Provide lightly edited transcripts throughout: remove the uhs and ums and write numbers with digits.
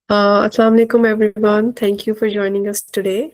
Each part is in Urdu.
Assalamu alaikum everyone. Thank you for joining us today.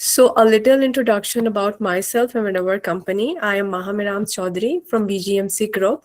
So a little introduction about myself and our company. I am Maha Mehram Chaudhary from BGMC Group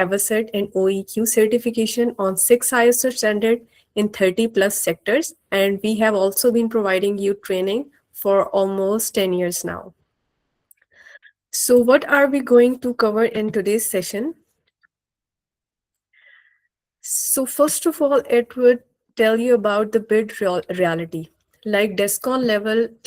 Evercert and OEQ certification on 6 ISO standard in 30 plus sectors, and we have also been providing you training for almost 10 years now. So what are we going to cover in today's session? So first of all, it would tell you about the bid reality. Like DESCON level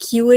QA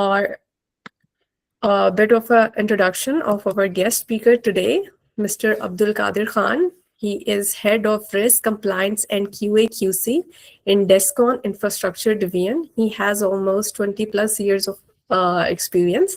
Or a bit of an introduction of our guest speaker today, Mr. Abdul Qadir Khan. He is Head of Risk Compliance and QA QC in DESCON Infrastructure Division. He has almost 20 plus years of experience.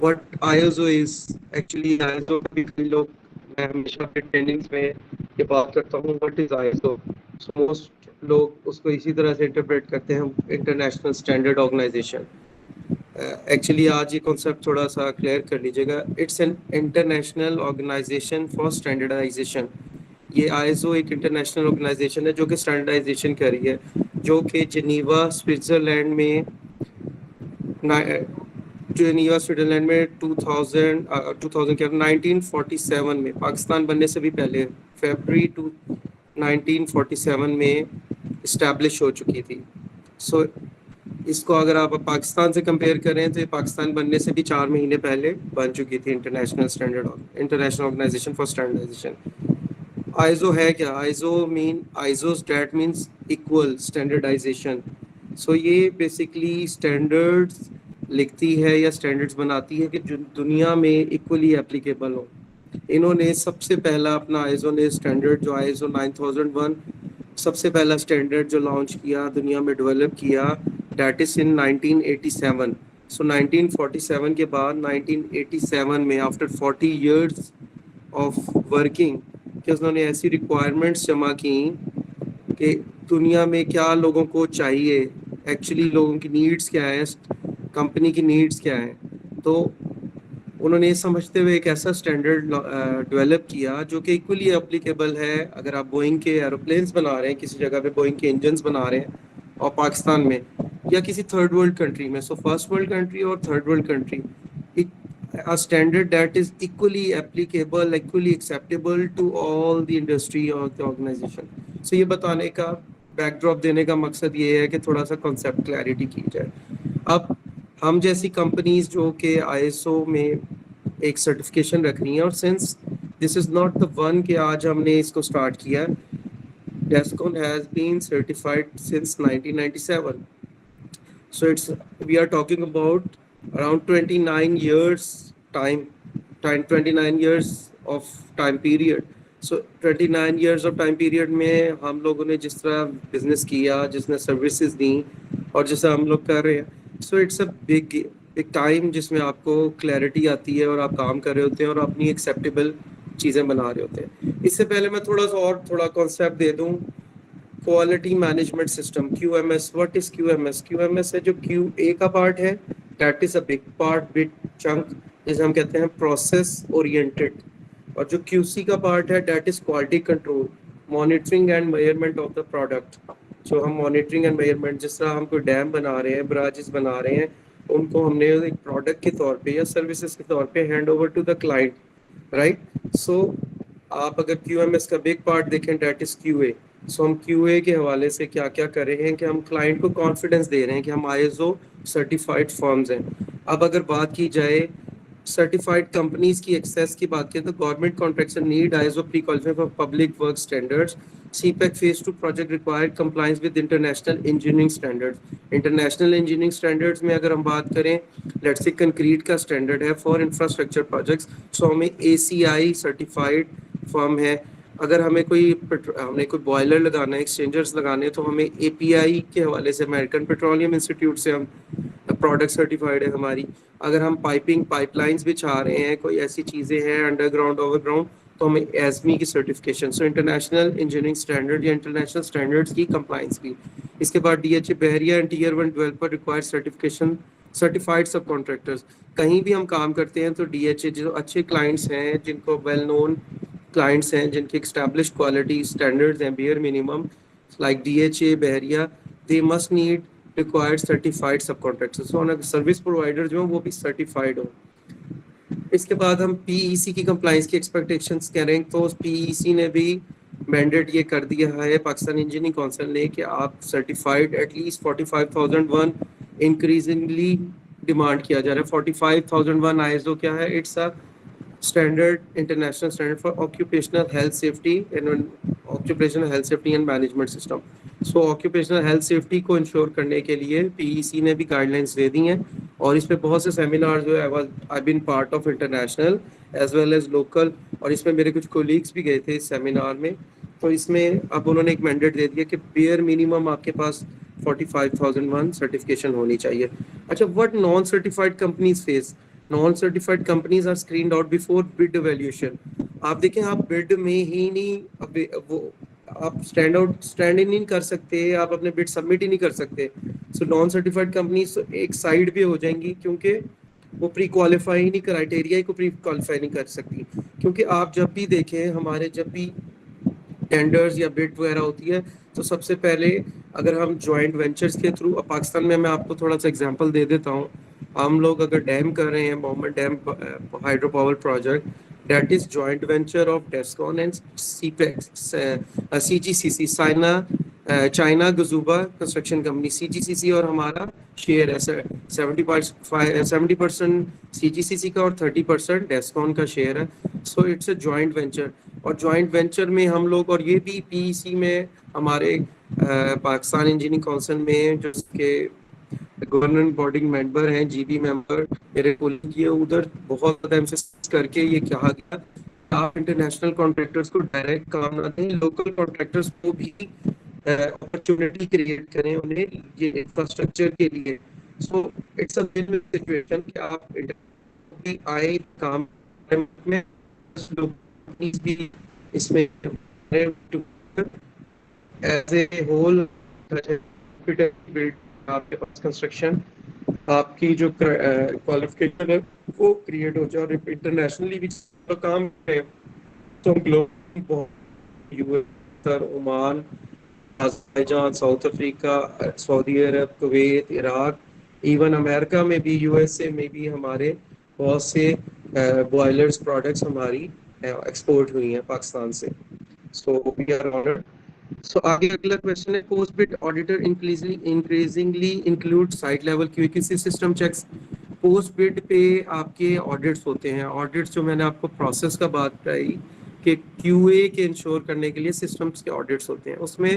what ISO is. Actually ISO بھی کئی لوگ, میں ہمیشہ اپنے ٹریننگز میں یہ بات کرتا ہوں, what is ISO. So most لوگ اس کو اسی طرح سے انٹرپریٹ کرتے ہیں, انٹرنیشنل اسٹینڈرڈ آرگنائزیشن. ایکچولی آج یہ کانسیپٹ تھوڑا سا کلیئر کر لیجیے گا. It's an international organisation for standardisation. یہ ISO ایک انٹرنیشنل آرگنائزیشن ہے جو کہ اسٹینڈرڈائزیشن کر رہی ہے, جو کہ جنیوا سوئٹزرلینڈ میں سوئٹزرلینڈ میں 1947 میں, پاکستان بننے سے بھی پہلے فیبرری 1947 میں اسٹیبلش ہو چکی تھی. سو اس کو اگر آپ پاکستان سے کمپیئر کریں تو پاکستان بننے سے بھی 4 مہینے پہلے بن چکی تھی international organisation for standardisation. ISO ہے کیا؟ ISOs that means equal standardization. سو یہ بیسکلی اسٹینڈرڈس لکھتی ہے یا اسٹینڈرڈس بناتی ہے کہ جو دنیا میں ایکولی اپلیکیبل ہو. انہوں نے سب سے پہلا اپنا ISO نے اسٹینڈرڈ جو ISO 9001 سب سے پہلا اسٹینڈرڈ جو لانچ کیا, دنیا میں ڈیولپ کیا, دیٹ از ان 1987. سو 1947 کے بعد 1987 میں آفٹر 40 ایئرس آف ورکنگ کہ انہوں نے ایسی ریکوائرمنٹس جمع کیں کہ دنیا میں کیا لوگوں کو چاہیے, ایکچولی لوگوں کی نیڈس کیا ہیں, کمپنی کی نیڈس کیا ہیں. تو انہوں نے یہ سمجھتے ہوئے ایک ایسا اسٹینڈرڈ ڈیولپ کیا جو کہ ایکولی اپلیکیبل ہے. اگر آپ بوئنگ کے ایروپلینس بنا رہے ہیں, کسی جگہ پہ بوئنگ کے انجنس بنا رہے ہیں اور پاکستان میں یا کسی تھرڈ ورلڈ کنٹری میں, سو فرسٹ ورلڈ کنٹری اور third world country, a standard that is equally applicable, equally acceptable to all the industry or the organization. So یہ بتانے کا بیک ڈراپ دینے کا مقصد یہ ہے کہ تھوڑا سا کانسیپٹ کلیئرٹی کی جائے. اب ہم جیسی کمپنیز جو کہ ISO میں ایک سرٹیفکیشن رکھ رہی ہیں, اور since this is not the one کہ آج ہم نے اس کو اسٹارٹ کیا, Descon has been certified since 1997. So we are talking about around 29 years 29 years of time period. So 29 years of time period میں ہم لوگوں نے جس طرح بزنس کیا, جس نے سروسز دیں اور جیسا ہم لوگ کر رہے ہیں, so it's a big time جس میں آپ کو کلیئرٹی آتی ہے اور آپ کام کر رہے ہوتے ہیں اور اپنی ایکسیپٹیبل چیزیں بنا رہے ہوتے ہیں. اس سے پہلے میں تھوڑا کانسیپٹ دے دوں. Quality management system QMS. What is QMS؟ QMS ہے جو QA کا پارٹ ہے, that is a big part, big chunk, جسے ہم کہتے ہیں پروسیس اورینٹڈ. اور جو QC کا پارٹ ہے, that is quality control, monitoring and measurement of the product. جو ہم مانیٹرنگ اینڈ میئرمنٹ, جس طرح ہم کوئی ڈیم بنا رہے ہیں, براجز بنا رہے ہیں, ان کو ہم نے ایک پروڈکٹ کے طور پہ یا سروسز کے طور پہ hand over to the client, right. So آپ اگر QMS کا بگ پارٹ دیکھیں, دیٹ از QA. سو ہم QA کے حوالے سے کیا کیا کر رہے ہیں کہ ہم کلائنٹ کو کانفیڈنس دے رہے ہیں کہ ہم ISO سرٹیفائڈ فرمز ہیں. اب اگر بات کی جائے سرٹیفائڈ کمپنیز کی ایکسیس کی بات کریں تو government contracts need ISO prequalified for public work standards. CPEC phase 2 project required compliance with international engineering standards. International engineering standards میں اگر ہم بات کریں, لیٹس سے کنکریٹ کا اسٹینڈرڈ ہے فار انفراسٹرکچر پروجیکٹس, سو ہمیں ACI سرٹیفائڈ فرم ہے. اگر ہمیں کوئی بوائلر لگانا ہے, ایکسچینجرز لگانے ہیں, تو ہمیں API کے حوالے سے امریکن پیٹرولیم انسٹیٹیوٹ سے ہم پروڈکٹ سرٹیفائڈ ہے ہماری. اگر ہم پائپ لائنس بچھا رہے ہیں, کوئی ایسی چیزیں ہیں انڈر گراؤنڈ اوور گراؤنڈ, تو ہمیں ایزمی کی certification. So international engineering standard یا انٹرنیشنل اسٹینڈرڈس کی کمپلائنس کی. اس کے بعد DHA بحریہ and tear 1 developer require certification certified sub contractors. کہیں بھی ہم کام کرتے ہیں تو DHA جو اچھے کلائنٹس ہیں, جن کو ویل نون کلائنٹس ہیں, جن کی اسٹیبلشڈ کوالٹی اسٹینڈرڈز ہیں بیئر منیمم, لائک DHA بحریہ, they must need required certified sub contractors. So service provider جو ہیں وہ بھی سرٹیفائڈ ہوں. اس کے بعد ہم PEC کی کمپلائنس کی ایکسپیکٹیشنس کریں تو PEC نے بھی مینڈیٹ یہ کر دیا ہے پاکستان انجینئرنگ کونسل نے کہ آپ certified at least 45,001 increasingly demand کیا جا رہا ہے. 45,001 ISO کیا ہے؟ It's a standard, international standard for occupational health safety and management system. So occupational health safety کو انشور کرنے کے لیے PEC نے بھی گائیڈ لائنس دے دی ہیں, اور اس پہ بہت سے سیمینار جو ہے I been part of international as well as local, اور اس میں میرے کچھ کولیگس بھی گئے تھے اس سیمینار میں. تو اس میں اب انہوں نے ایک مینڈیٹ دے دیا کہ بیئر منیمم آپ کے پاس 45,001 سرٹیفکیشن ہونی چاہیے. اچھا, what non certified companies face? Non certified companies are screened out before bid evaluation. آپ دیکھیں آپ بڈ میں ہی نہیں وہ آپ اسٹینڈ ان نہیں کر سکتے, آپ اپنے بڈ سبمٹ ہی نہیں کر سکتے. سو نان سرٹیفائڈ کمپنیز ایک سائڈ بھی ہو جائیں گی کیونکہ وہ پری کوالیفائی نہیں, کرائٹیریا کو پری کوالیفائی نہیں کر سکتی. کیونکہ آپ جب بھی دیکھیں ہمارے جب بھی ٹینڈرز یا بڈ وغیرہ ہوتی ہے تو سب سے پہلے اگر ہم جوائنٹ وینچرز کے تھرو, پاکستان میں آپ کو تھوڑا سا ایگزامپل دے دیتا ہوں. ہم لوگ اگر ڈیم کر رہے ہیں, Mohmand dam hydro power project, that is joint venture of Descon and سی پیکس, C G C C, China Gezhouba construction company, C G C C, اور ہمارا شیئر ہے 70% سی جی سی سی کا اور 30% ڈیسکون کا شیئر ہے. So it's a joint venture, اور جوائنٹ وینچر میں ہم لوگ, اور یہ بھی پی ای سی میں ہمارے پاکستان انجینئرنگ کونسل میں جو اس کے گورننگ باڈی ممبر ہیں, جی بی ممبر میرے کو یہ ادھر بہت زیادہ ایمفسس کر کے یہ کہا گیا آپ انٹرنیشنل کانٹریکٹرز کو ڈائریکٹ کام نہ دیں, لوکل کانٹریکٹرز کو بھی اپرچونٹی کریٹ کریں انہیں یہ انفراسٹرکچر کے لیے. So it's a win win situation کہ آپ آئے کام میں بھی اس میں ایز اے ہول آپ کے پاس کنسٹرکشن آپ کی جو کوالیفکیشن ہے وہ کریٹ ہو جائے, اور انٹرنیشنلی بھی کام ہے تو U S, Oman, Azerbaijan, South Africa, Saudi Arab, Kuwait, Iraq, even America میں بھی, یو ایس اے میں بھی ہمارے بہت سے بوائلرز پروڈکٹس ہماری ایکسپورٹ ہوئی ہیں پاکستان سے. So we are honoured. سو آگے اگلا کویشچن ہے, post bid auditor increasingly include site level QAQC system checks. Post bid پہ آپ کے آڈٹس ہوتے ہیں. آڈٹس جو میں نے آپ کو پروسیس کا بات بتائی کہ کیو اے کے انشور کرنے کے لیے سسٹمس کے آڈٹس ہوتے ہیں, اس میں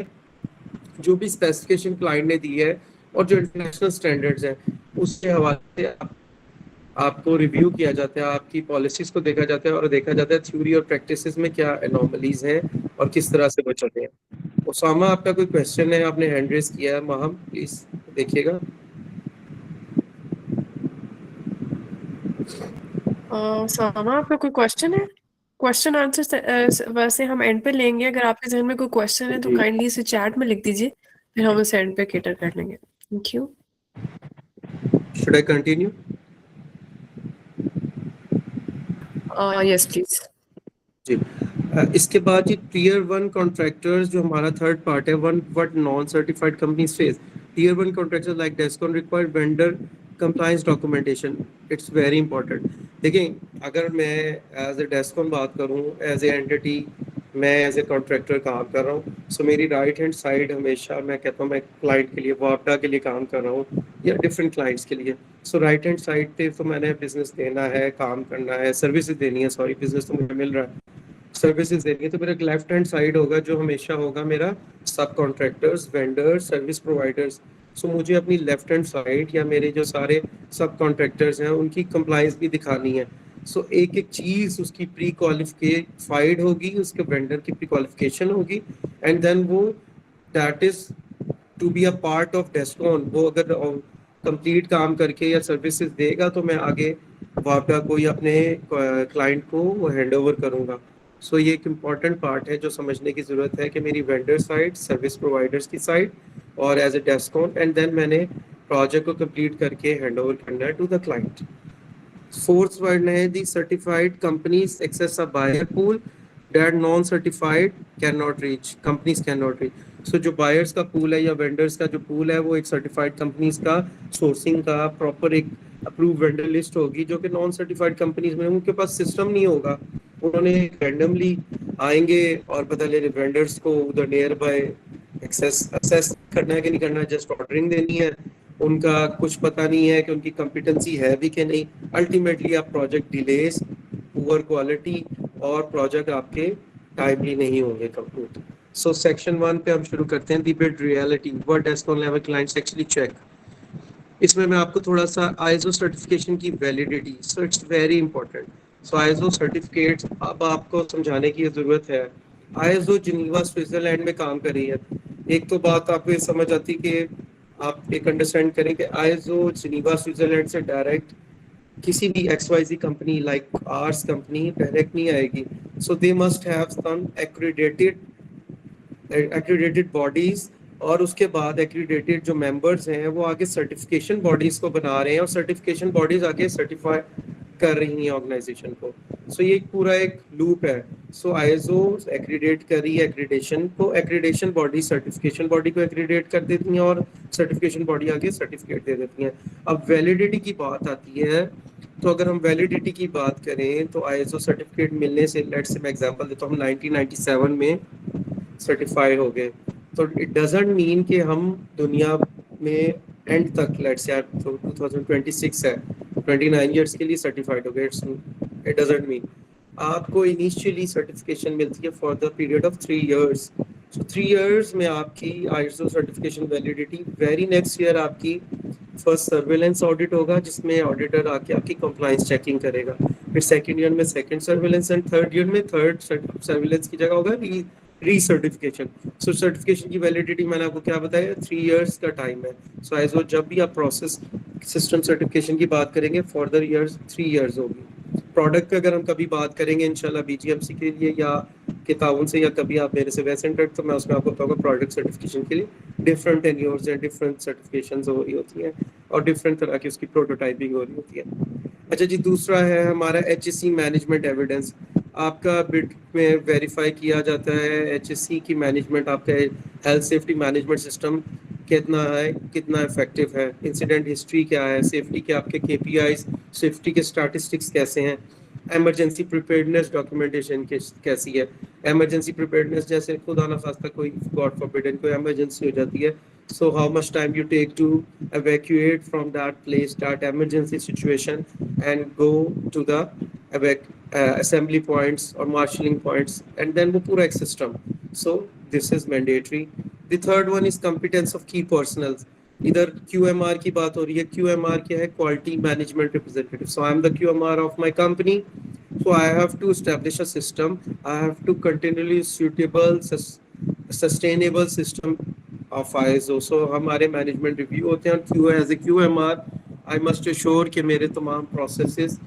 جو بھی اسپیسیفکیشن کلائنٹ نے دی ہے اور جو انٹرنیشنل اسٹینڈرڈز ہیں اس کے حوالے سے آپ کو ریویو کیا جاتا ہے, آپ کی پالیسیز کو دیکھا جاتا ہے, اور دیکھا جاتا ہے تھیوری اور پریکٹسز میں کیا انوملیز ہیں اور کس طرح سے بچاتے ہیں. اسامہ آپ کا کوئی کویشچن ہے, آپ نے ہینڈ ریز کیا ہے, ماہم پلیز دیکھیے گا. ساما آپ کا کوئی کوشچن ہے؟ کوشچن آنسر ویسے ہم اینڈ پہ لیں گے, اگر آپ کے ذہن میں کوئی کوشچن ہے تو جی, کائنڈلی اسے چیٹ میں لکھ دیجیے, پھر ہم اسے اینڈ پہ کیٹر کر لیں گے. Thank you. Should I continue? Yes please. جی, اس کے بعد یہ ٹیئر 1 کانٹریکٹرز جو ہمارا تھرڈ پارٹ ہے, what non-certified companies face. Tier 1 contractors like Descon require vendor compliance documentation. It's very important. دیکھیں اگر میں ایز اے ڈیسکون بات کروں, ایز اے اینٹی میں ایز اے کانٹریکٹر کام کر رہا ہوں, سو میری رائٹ ہینڈ سائڈ ہمیشہ میں کہتا ہوں میں کلائنٹ کے لیے واپڈا کے لیے کام کر رہا ہوں یا ڈفرینٹ کلائنٹس کے لیے. سو رائٹ ہینڈ سائڈ پہ تو میں نے بزنس دینا ہے, کام کرنا ہے, سروسز دینی ہے, سوری بزنس تو مجھے مل رہا ہے, سروسز دینی ہے, تو میرا لیفٹ ہینڈ سائڈ ہوگا جو ہمیشہ ہوگا میرا سب کانٹریکٹرز, وینڈرز, سروس پرووائڈرز. سو مجھے اپنی لیفٹ ہینڈ سائڈ یا میرے جو سارے سب کانٹریکٹرز ہیں ان کی کمپلائنس بھی دکھانی ہے. سو ایک ایک چیز اس کی پری کوالیفائڈ ہوگی, اس کے وینڈر کی پری کوالیفیکیشن ہوگی, اینڈ دین وہ that is to be a part of Descon. وہ اگر کمپلیٹ کام کر کے یا سروسز دے گا تو میں آگے واپڈا کو یا اپنے کلائنٹ کو وہ ہینڈ اوور کروں گا. سو یہ ایک امپورٹنٹ پارٹ ہے جو سمجھنے کی ضرورت ہے کہ میری وینڈر سائڈ, سروس پرووائڈرس کی سائڈ, اور as a Descon, and then میں نے پروجیکٹ کو کمپلیٹ کر کے ہینڈ اوور کرنا ہے to the client. Fourth word ہے the certified companies access a buyer pool that non certified can not reach, companies can not reach. So جو بائرس کا پول ہے یا وینڈرس کا جو پول ہے وہ ایک سرٹیفائڈ کمپنیز کا سورسنگ کا پراپر ایک اپروو وینڈر لسٹ ہوگی, جو کہ نان سرٹیفائڈ کمپنیز میں ان کے پاس سسٹم نہیں ہوگا. انہوں نے رینڈملی آئیں گے اور پتہ لے وینڈرس کو ادھر نیئر بائی ایکسیس کرنا ہے کہ نہیں کرنا, جسٹ آرڈرنگ دینی ہے. ان کا کچھ پتہ نہیں ہے کہ ان کی کمپیٹنسی ہے بھی کہ نہیں. الٹیمیٹلی آپ پروجیکٹ ڈیلیز, پور کوالٹی, اور پروجیکٹ آپ کے ٹائملی نہیں ہوں گے کمپلیٹ. سو سیکشن 1 پہ ہم شروع کرتے ہیں, the bid reality, what Descon level clients actually check. اس میں آپ کو تھوڑا سا آئیزو سرٹیفکیشن کی validity, so it's very important. So ISO certificates اب آپ کو سمجھانے کی ضرورت ہے. آئیزو جنیوا سوئٹزرلینڈ میں کام کر رہی ہے. ایک تو بات آپ کو یہ سمجھ آتی کہ آپ ایک انڈرسٹینڈ کریں کہ آئیزو جنیوا سوئٹزرلینڈ سے ڈائریکٹ کسی بھی XYZ company like ours company direct نہیں آئے گی. So they must have some accredited bodies, اور اس کے بعد ایکریڈیٹڈ جو ممبرز ہیں وہ آگے سرٹیفکیشن باڈیز کو بنا رہے ہیں, اور سرٹیفکیشن باڈیز آگے سرٹیفائی کر رہی ہیں آرگنائزیشن کو. سو یہ پورا ایک لوپ ہے. سو ISO ایکریڈیٹ کر رہی ہے ایکریڈیشن کو, ایکریڈیشن باڈی سرٹیفکیشن باڈی کو ایکریڈیٹ کر دیتی ہیں, اور سرٹیفکیشن باڈی آگے سرٹیفکیٹ دے دیتی ہیں. اب ویلیڈیٹی کی بات آتی ہے, تو اگر ہم ویلیڈیٹی کی بات کریں تو ISO سرٹیفکیٹ ملنے سے, لیٹس سے میں ایگزامپل دیتا ہوں, 1997 میں سرٹیفائی ہو گئے, تو اٹ ڈزنٹ مین کہ ہم دنیا میں اینڈ تک, لیٹس سے 2026 ہے, 29 ایئرس کے لیے سرٹیفائڈ ہو گئے, اٹ ڈزنٹ مین. آپ کو انیشیلی سرٹیفکیشن ملتی ہے for the period of 3 years. So 3 years میں آپ کی ISO certification validity. Very next year آپ کی فرسٹ سرویلنس آڈٹ ہوگا, جس میں آڈیٹر آ کے آپ کی کمپلائنس چیکنگ کرے گا. پھر سیکنڈ ایئر میں second surveillance, and third year میں تھرڈ سرویلنس کی جگہ ہوگا ری سرٹیفکیشن. سو سرٹیفکیشن کی ویلیڈیٹی میں نے آپ کو کیا بتایا, 3 ایئرس کا ٹائم ہے. سو ISO جب بھی آپ پروسیس سسٹم سرٹیفکیشن کی بات کریں گے, فردر ایئرس 3 ایئرس ہوگی. پروڈکٹ پہ اگر ہم کبھی بات کریں گے انشاءاللہ BGMC کے لیے یا کے تعاون سے, یا کبھی آپ میرے سے ویسے انٹریکٹ, تو میں اس میں آپ کو بتاؤں گا پروڈکٹ سرٹیفکیشن کے لیے ڈفرنٹ ٹینیورز ہیں, ڈفرنٹ سرٹیفکیشنز ہو رہی ہوتی ہیں, اور ڈفرنٹ طرح کی اس کی پروٹوٹائپنگ ہو رہی ہوتی ہے. اچھا جی, دوسرا ہے ہمارا HSE مینجمنٹ ایویڈنس. آپ کا بڈ میں ویریفائی کیا جاتا ہے HSE کی مینجمنٹ, آپ کا ہیلتھ سیفٹی مینجمنٹ سسٹم کتنا ہے, کتنا افیکٹو ہے, انسیڈنٹ ہسٹری کیا ہے, سیفٹی کے آپ کے KPIs, سیفٹی کے اسٹیٹسٹکس کیسے ہیں, ایمرجنسی پریپیئرڈنیس ڈاکیومنٹیشن کیسی ہے. ایمرجنسی پریپیئرڈنیس جیسے خدا نخواستہ کوئی گاڈ فاربڈن کوئی ایمرجنسی ہو جاتی ہے, so how much time you take to evacuate from that place, that emergency situation, and go to the assembly points or marshalling points, and then wo pura ek system. So this is mandatory. The third one is competence of key personnel. ادھر QMR کی بات ہو رہی ہے. QMR کیا ہے, quality management representative. So I am the QMR of my company, so I have to establish a system, I have to continually suitable sustainable system of ISO. so ہمارے مینجمنٹ ریویو ہوتے ہیں, اور as a QMR I must assure کہ میرے تمام پروسیسز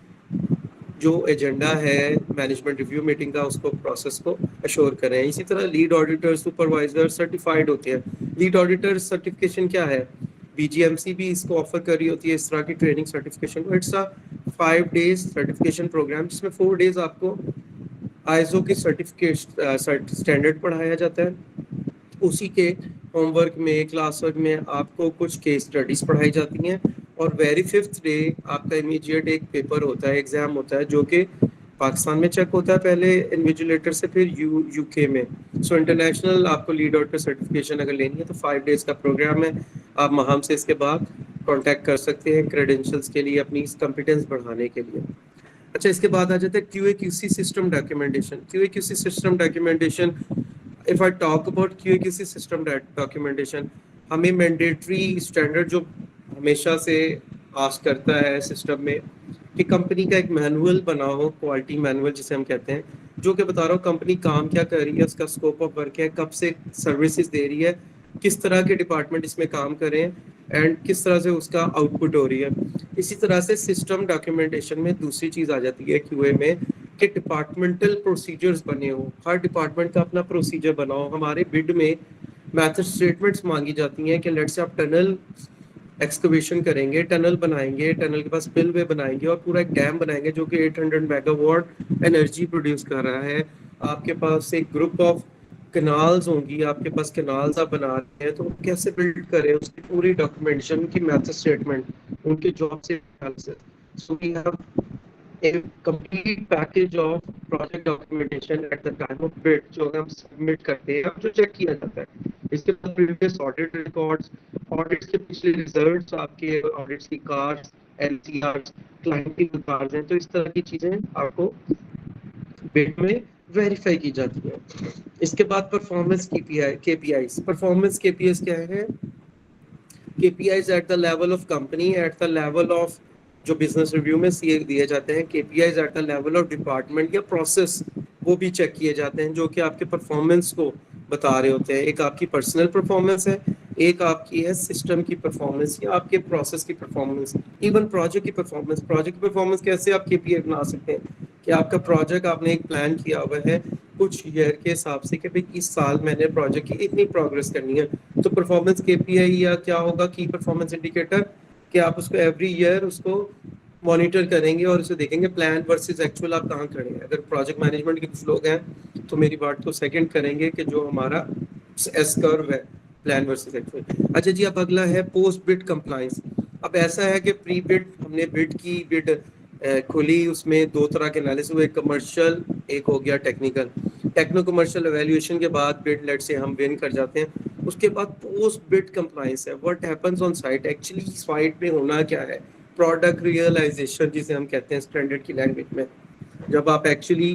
جو ایجنڈا ہے مینجمنٹ ریویو میٹنگ کا, اس کو پروسیس کو اشور کریں. اسی طرح لیڈ آڈیٹر, سپروائزر سرٹیفائڈ ہوتے ہیں. لیڈ آڈیٹر سرٹیفکیشن کیا ہے, BGMC بھی اس کو آفر کر رہی ہوتی ہے اس طرح کی ٹریننگ سرٹیفکیشن کو. اٹس 5 days سرٹیفکیشن پروگرام, جس میں 4 days آپ کو ISO کی سرٹیفکیٹ اسٹینڈرڈ پڑھایا جاتا ہے. اسی کے ہوم ورک میں, کلاس ورک میں آپ کو کچھ کیس اسٹڈیز پڑھائی جاتی ہیں, اور ویری 5th ڈے آپ کا امیجیٹ ایک پیپر ہوتا ہے, ایگزام ہوتا ہے, جو کہ پاکستان میں چیک ہوتا ہے پہلے انویجیلیٹر سے, پھر UK میں. سو انٹرنیشنل آپ کو لیڈ آؤٹ سرٹیفکیشن اگر لینی ہے تو 5 days کا پروگرام ہے. آپ مہام سے اس کے بعد کانٹیکٹ کر سکتے ہیں کریڈینشلز کے لیے, اپنی کمپیٹنس بڑھانے کے لیے. اچھا, اس کے بعد آ جاتا ہے QA/QC system documentation. QA/QC system documentation, if I talk about QA/QC system documentation, ہمیں مینڈیٹری اسٹینڈرڈ جو ہمیشہ سے آسک کرتا ہے سسٹم میں, کہ کمپنی کا ایک مینول بنا ہو, کوالٹی مینول جسے ہم کہتے ہیں, جو کہ بتا رہا ہوں کمپنی کام کیا کر رہی ہے, اس کا اسکوپ آف ورک ہے, کب سے سروسز دے رہی ہے, کس طرح کے ڈپارٹمنٹ اس میں کام کریں, اینڈ کس طرح سے اس کا آؤٹ پٹ ہو رہی ہے. اسی طرح سے سسٹم ڈاکیومنٹیشن میں دوسری چیز آ جاتی ہے QA میں, کہ ڈپارٹمنٹل پروسیجرز بنے ہو, ہر ڈپارٹمنٹ کا اپنا پروسیجر بنا ہو. ہمارے بڈ میں میتھڈ اسٹیٹمنٹس مانگی جاتی ہیں, کہ لیٹ سے آپ ٹنل ایکسکویشن کریں گے, ٹنل بنائیں گے, ٹنل کے پاس اسپل وے بنائیں گے, اور پورا ایک ڈیم بنائیں گے جو کہ 800 میگا واٹ انرجی پروڈیوس کر رہا ہے. آپ کے پاس ایک گروپ آف کنالز ہوں گی, آپ کے پاس کنالز آپ بنا رہے ہیں, تو کیسے بلڈ کریں, اس کی پوری ڈاکیومنٹیشن کی میتھڈ اسٹیٹمنٹ, ان کے جاب سے so we have a complete package of project documentation at the time of bid, جو ہم سبمٹ کرتے ہیں, جو چیک کیا جاتا ہے. اس کے بعد پریویس آڈٹ ریکارڈز, آڈٹس کے پچھلے ریزلٹس, آپ کے آڈٹس کی کارڈز, LCRs, کلائنٹ کی کارڈز ہیں, تو اس طرح کی چیزیں آپ کو بڈ میں ویریفائی کی جاتی ہے. اس کے بعد پرفارمنس KPIs. پرفارمنس KPIs کیا ہے, KPIs at the level of company, at the level of جو بزنس ریویو میں دیے جاتے ہیں, KPIs at the level of department یا پروسیس, وہ بھی چیک کیے جاتے ہیں, جو کہ آپ کے پرفارمنس کو بتا رہے ہوتے ہیں. ایک آپ کی پرسنل پرفارمنس ہے, ایک آپ کی ہے سسٹم کی پرفارمنس یا آپ کے پروسیس کی پرفارمنس، ایون پروجیکٹ کی پرفارمنس. پروجیکٹ کی پرفارمنس کیسے آپ KPI بنا سکتے ہیں کہ آپ کا پروجیکٹ آپ نے ایک پلان کیا ہوا ہے کچھ ایئر کے حساب سے کہ بھائی اس سال میں نے پروجیکٹ کی اتنی پروگرس کرنی ہے، تو پرفارمنس KPI یا کیا ہوگا کی پرفارمنس انڈیکیٹر کہ آپ اس کو ایوری ایئر اس کو مانیٹر کریں گے اور اسے دیکھیں گے پلان ورسز ایکچوئل آپ کہاں کھڑے ہیں. اگر پروجیکٹ مینجمنٹ کے کچھ لوگ ہیں تو میری بات کو سیکنڈ کریں گے کہ جو ہمارا ایس کرو ہے پلان ورسز ایکچوئل. اچھا جی، اب اگلا ہے پوسٹ بڈ کمپلائنس. اب ایسا ہے کہ پری بڈ ہم نے بڈ کی، بڈ کھلی، اس میں دو طرح کے انالیسس ہوئے، کمرشل، ایک ہو گیا ٹیکنیکل. ٹیکنو کمرشل ایویلیویشن کے بعد بڈ لیٹ سے ہم ون کر جاتے ہیں. اس کے بعد پوسٹ بڈ کمپلائنس ہے. What happens on site, actually site پہ ہونا کیا ہے، پروڈکٹ ریئلائزیشن جسے ہم کہتے ہیں اسٹینڈرڈ کی لینگویج میں. جب آپ ایکچولی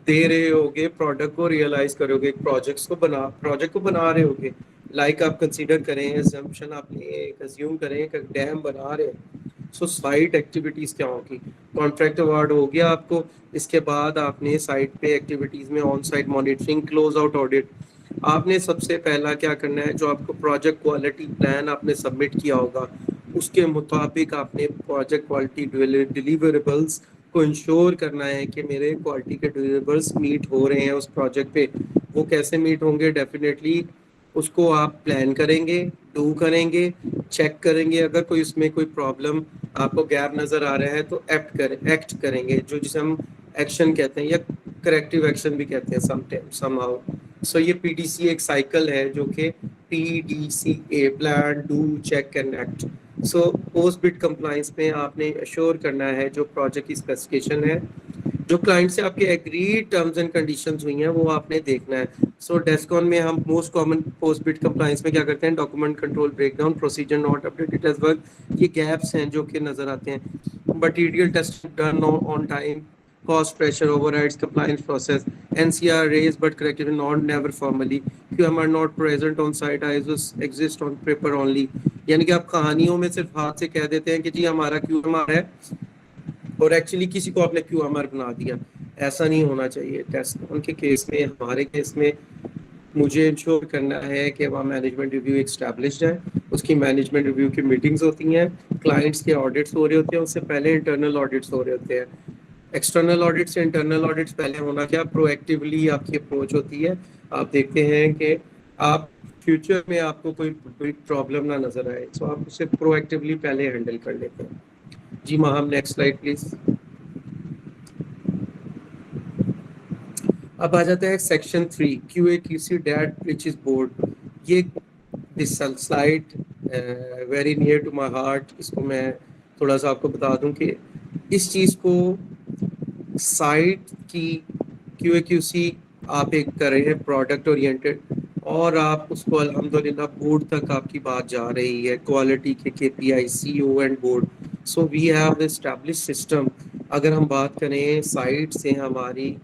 دے رہے ہوگے پروڈکٹ کو ریئلائز کرو گے، پروجیکٹ کو بنا رہے ہوگے. لائک آپ کنسیڈر کریں assumption آپ نے ایک assume کریں کہ ڈیم بنا رہے ہیں، سو سائٹ ایکٹیویٹیز کیا ہوگی. کانٹریکٹ اوارڈ ہو گیا آپ کو، اس کے بعد آپ نے سائٹ پہ ایکٹیویٹیز میں on site monitoring, close out audit. آپ نے سب سے پہلا کیا کرنا ہے، جو آپ کو پروجیکٹ کوالٹی پلان آپ نے سبمٹ کیا ہوگا اس کے مطابق آپ نے پروجیکٹ کوالٹی ڈیلیوریبلس کو انشور کرنا ہے کہ میرے کوالٹی کے ڈیلیوریبلس میٹ ہو رہے ہیں اس پروجیکٹ پہ. وہ کیسے میٹ ہوں گے، ڈیفینیٹلی اس کو آپ پلان کریں گے، ڈو کریں گے، چیک کریں گے. اگر کوئی اس میں کوئی پرابلم آپ کو گیپ نظر آ رہا ہے تو ایکٹ کریں گے، جو جسے ہم ایکشن کہتے ہیں یا کریکٹیو ایکشن بھی کہتے ہیں سم ہاؤ. سو یہ PDCA ایک سائیکل ہے جو کہ PDCA plan, do, check and act. So post bid compliance میں آپ نے ایشور کرنا ہے جو پروجیکٹ کی اسپیسیفکیشن ہے، جو کلائنٹ سے آپ کے ایگریڈ ٹرمز اینڈ کنڈیشنز ہوئی ہیں وہ آپ نے دیکھنا ہے. سو ڈیسکون میں ہم most common post bid compliance میں کیا کرتے ہیں، document control break down, procedure not updated as work. یہ گیپس ہیں جو کہ نظر آتے ہیں. Material test done on time, cost pressure, over heads, compliance process. NCR raised but corrected not never formally. QMR not present on site, ISOs exist on paper only. یعنی کہ آپ کہانیوں میں صرف ہاتھ سے کہہ دیتے ہیں کہ جی ہمارا QMR ہے اور ایکچولی کسی کو آپ نے QMR بنا دیا. ایسا نہیں ہونا چاہیے. ٹیسٹ ان کے کیس میں، ہمارے کیس میں مجھے انشور کرنا ہے کہ وہاں مینجمنٹ ریویو ایکسٹیبلشڈ ہے. اس کی مینجمنٹ ریویو کی میٹنگز ہوتی ہیں، کلائنٹس کے آڈٹس ہو رہے ہوتے ہیں، اس سے پہلے انٹرنل آڈٹس ہو رہے ہوتے ہیں. ایکسٹرنل آڈٹ سے انٹرنل آڈٹس پہلے ہونا کیا، پرو ایکٹیولی آپ کی اپروچ ہوتی ہے. آپ دیکھتے ہیں کہ آپ فیوچر میں آپ کو کوئی پرابلم نہ نظر آئے، تو آپ اسے پرو ایکٹیولی پہلے ہینڈل کر لیتے ہیں. جی ماہم نیکسٹ سلائڈ پلیز. اب آ جاتا ہے section 3 QA/QC that which is board. یہ this slide very near to my heart. اس کو میں تھوڑا سا آپ کو بتا دوں کہ اس چیز کو سائٹ کی QA/QC آپ ایک کر رہے ہیں پروڈکٹ اورینٹڈ، اور آپ اس کو الحمدللہ بورڈ تک آپ کی بات جا رہی ہے، کوالٹی کے KPI CO and board. So we have establish system. اگر ہم بات کریں سائٹ سے ہماری،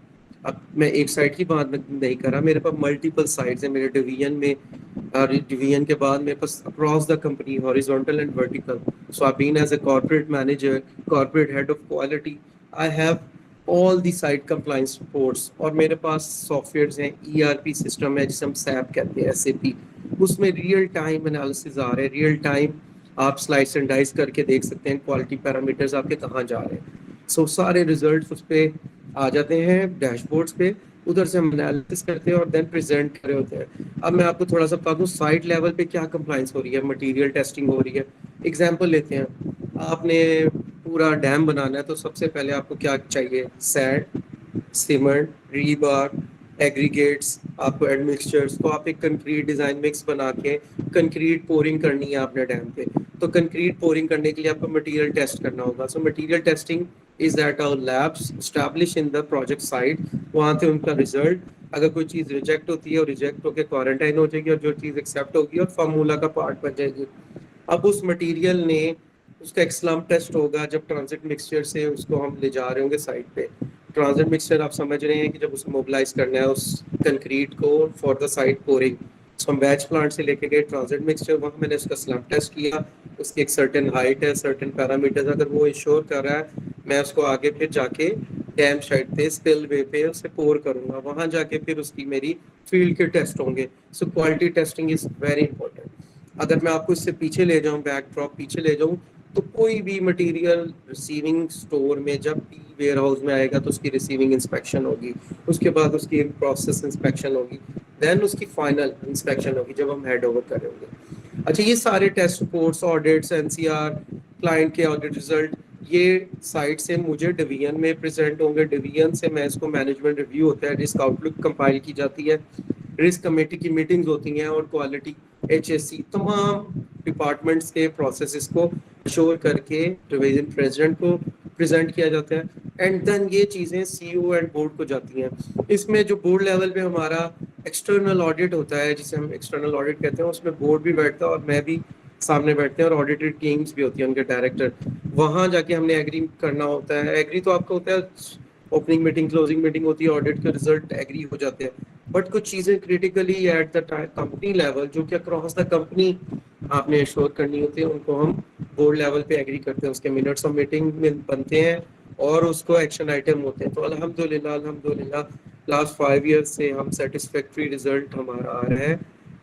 اب میں ایک سائٹ کی بات نہیں کر رہا، میرے پاس ملٹیپل سائٹس ہیں میرے ڈویژن میں، اور ڈویژن کے بعد میرے پاس across the company horizontal and vertical. So I been as a corporate manager, corporate head of quality, I have all the site compliance reports. اور میرے پاس سافٹ ویئرز ہیں، ERP سسٹم ہے جسے ہم SAP کہتے ہیں، SAP. اس میں ریئل ٹائم انالیسز آ رہے ہیں، ریئل ٹائم آپ سلائس اینڈ ڈائس کر کے دیکھ سکتے ہیں کوالٹی پیرامیٹرز آپ کے کہاں جا رہے ہیں. سو سارے ریزلٹس اس پہ آ جاتے ہیں ڈیش بورڈس پہ. ادھر سے ہم انالیسس کرتے ہیں اور دین پریزنٹ کر رہے ہوتے ہیں. اب میں آپ کو تھوڑا سا بتا دوں سائٹ لیول پہ کیا کمپلائنس ہو رہی ہے. مٹیریل ٹیسٹنگ ہو رہی ہے. ایگزامپل لیتے ہیں، آپ نے پورا ڈیم بنانا ہے تو سب سے پہلے آپ کو کیا چاہیے، سینڈ، سیمنٹ، ری بار، ایگریگیٹس، آپ کو ایڈ مکسچرس. تو آپ ایک کنکریٹ ڈیزائن مکس بنا کے کنکریٹ پورنگ کرنی ہے آپ نے ڈیم پہ. تو کنکریٹ پورنگ کرنے کے لیے آپ کو مٹیریل ٹیسٹ کرنا ہوگا. So material testing is that our labs established in the project site. وہاں سے ان کا ریزلٹ، اگر کوئی چیز ریجیکٹ ہوتی ہے اور ریجیکٹ ہو کے کوارنٹائن ہو جائے گی، اور جو چیز ایکسیپٹ ہوگی اور فارمولا کا پارٹ بن جائے گی. اب اس مٹیریل نے، اس کا ایک سلمپ ٹیسٹ ہوگا جب ٹرانزٹ مکسچر سے اس کو ہم لے جا رہے ہوں گے سائٹ پہ. ٹرانزٹ مکسچر آپ سمجھ رہے ہیں کہ جب اسے موبلائز کرنا ہے اس کنکریٹ کو فار دا سائٹ پورنگ. سو ہم بیچ پلانٹ سے لے کے گئے ٹرانزٹ مکسچر، وہاں میں نے اس کا سلمپ ٹیسٹ کیا. اس کی ایک سرٹن ہائٹ ہے، سرٹن پیرامیٹرز، اگر وہ انشور کر رہا ہے میں اس کو آگے پھر جا کے ڈیم سائٹ پہ اسپل وے پہ اسے پور کروں گا. وہاں جا کے پھر اس کی میری فیلڈ کے ٹیسٹ ہوں گے. So quality testing is very important. اگر میں آپ کو اس سے پیچھے لے جاؤں، بیک ڈراپ پیچھے لے جاؤں، تو کوئی بھی مٹیریل ریسیونگ سٹور میں جب بھی ویئر ہاؤس میں آئے گا تو اس کی ریسیونگ انسپیکشن ہوگی، اس کے بعد اس کی ان پروسیس انسپیکشن ہوگی، دین اس کی فائنل انسپیکشن ہوگی جب ہم ہینڈ اوور کریں گے. اچھا، یہ سارے test reports, audits, N C R, client کے آڈٹ ریزلٹ، یہ سائٹ سے مجھے ڈویژن میں پریزنٹ ہوں گے. ڈویژن سے میں اس کو مینجمنٹ ریویو ہوتا ہے، رسک آؤٹ لک کمپائل کی جاتی ہے، رسک کمیٹی کی میٹنگز ہوتی ہیں، اور کوالٹی، ایچ ایس سی، تمام ڈپارٹمنٹس کے پروسیسز کو شور کر کے ڈویژن پریزیڈنٹ کو پریزنٹ کیا جاتا ہے. اینڈ دین یہ چیزیں سی او اینڈ بورڈ کو جاتی ہیں. اس میں جو بورڈ لیول پہ ہمارا ایکسٹرنل آڈٹ ہوتا ہے، جسے ہم ایکسٹرنل آڈٹ کہتے ہیں، اس میں بورڈ بھی بیٹھتا ہے اور میں بھی سامنے بیٹھتے ہیں، اور آڈیٹڈ ٹیمز بھی ہوتی ہیں، ان کے ڈائریکٹر. وہاں جا کے ہم نے ایگری کرنا ہوتا ہے. ایگری تو آپ کا ہوتا ہے، اوپننگ میٹنگ، کلوزنگ میٹنگ ہوتی ہے، آڈٹ کے ریزلٹ ایگری ہو جاتے ہیں. بٹ کچھ چیزیں critically at the company level جو کہ اکراس دا کمپنی آپ نے انشور کرنی ہوتی ہے، ان کو ہم بورڈ لیول پہ ایگری کرتے ہیں. اس کے منٹس آف میٹنگ میں بنتے ہیں اور اس کو ایکشن آئٹم ہوتے ہیں. تو الحمدللہ لاسٹ 5 ایئر سے ہم سیٹسفیکٹری ریزلٹ ہمارا آ رہا ہے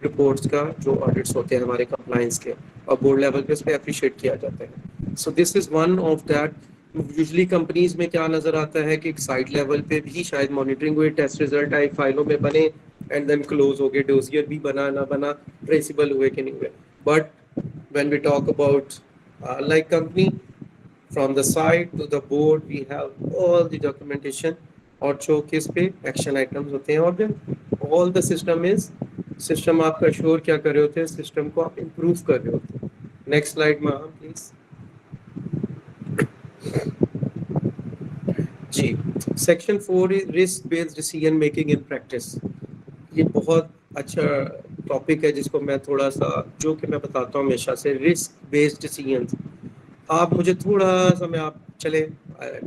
رپورٹس کا، جو آڈٹس ہوتے ہیں ہمارے کمپلائنس کے، اور بورڈ لیول پہ اس پہ اپریشیٹ کیا جاتا ہے. So this is one of that. Usually companies میں کیا نظر آتا ہے کہ سائٹ لیول پہ بھی شاید مانیٹرنگ ہوئی، ٹیسٹ ریزلٹ آئے، فائلوں میں بنے، اینڈ دین کلوز ہو گئے، ڈوزیئر بھی بنا نہ بنا، ٹریسیبل ہوئے کہ نہیں ہوئے. But when we talk about like company, from the site to the board we have all the documentation, اور جو کہ اس پہ ایکشن آئٹمز ہوتے ہیں. اور پھر all the system is system آپ کا شور کیا کر رہے ہوتے ہیں، سسٹم کو آپ امپروو کر رہے ہوتے ہیں. نیکسٹ سلائڈ میں پلیز. جی، section 4 risk based decision making in practice. یہ بہت اچھا ٹاپک ہے جس کو میں تھوڑا سا، جو کہ میں بتاتا ہوں ہمیشہ سے، رسک بیسڈ ڈیسیژنز. آپ مجھے تھوڑا سا، میں آپ چلے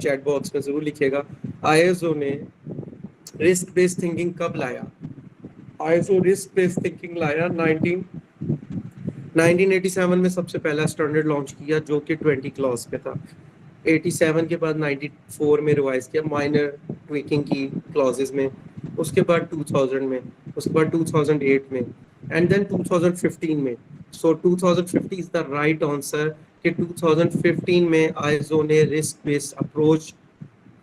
چیٹ باکس میں ضرور لکھیے گا، آئی ایس او نے رسک بیسڈ تھنکنگ کب لایا؟ آئی ایس او رسک بیسڈ تھنکنگ لایا 1987 میں سب سے پہلا اسٹینڈرڈ لانچ کیا، جو کہ 20 کلاس پہ تھا. 87 کے بعد 94 میں ریوائز کیا، مائنر ٹویکنگ کی کلازز میں. اس کے بعد 2000 میں، اس کے بعد 2008 میں، اینڈ دین 2015 میں. سو 2050 از دا رائٹ آنسر کہ 2015 میں آئی ایس او نے رسک بیسڈ اپروچ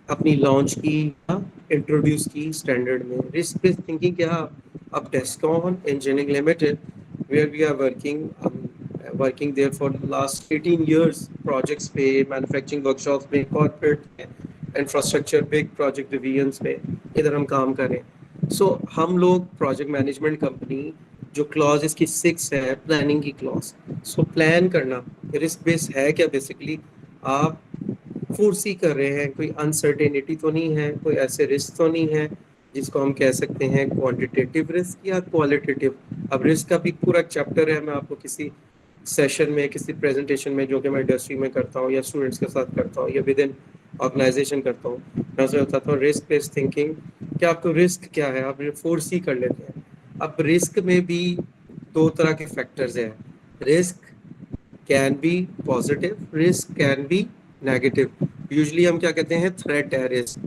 اپنی لانچ کی، انٹروڈیوس کی اسٹینڈرڈ میں. رسک بیسڈ تھنکنگ کیا؟ اب Descon engineering limited where we are working there for last 18 years, projects پہ، مینوفیکچرنگ ورکشاپس پہ، corporate infrastructure big project divisions پہ ادھر ہم کام کریں. سو ہم لوگ پروجیکٹ مینجمنٹ کمپنی، جو کلاز اس کی 6 ہے، پلاننگ کی کلاز. سو پلان کرنا رسک بیس ہے کیا؟ بیسکلی آپ فورسی کر رہے ہیں، کوئی انسرٹینٹی تو نہیں ہے، کوئی ایسے رسک تو نہیں ہے جس کو ہم کہہ سکتے ہیں کوانٹیٹیو رسک یا کوالٹیٹیو. اب رسک کا بھی پورا چیپٹر ہے، میں آپ کو کسی سیشن میں، کسی پریزنٹیشن میں، جو کہ میں انڈسٹری میں کرتا ہوں یا اسٹوڈنٹس کے ساتھ کرتا ہوں یا ود ان آرگنائزیشن کرتا ہوں، میں اسے بتاتا ہوں رسک بیس تھنکنگ کہ آپ کو رسک کیا ہے، آپ فورسی کر لیتے ہیں. اب رسک میں بھی 2 طرح کے فیکٹرز ہیں. Risk can be positive, risk can be negative. Usually ہم کیا کہتے ہیں، تھریٹ ہے رسک،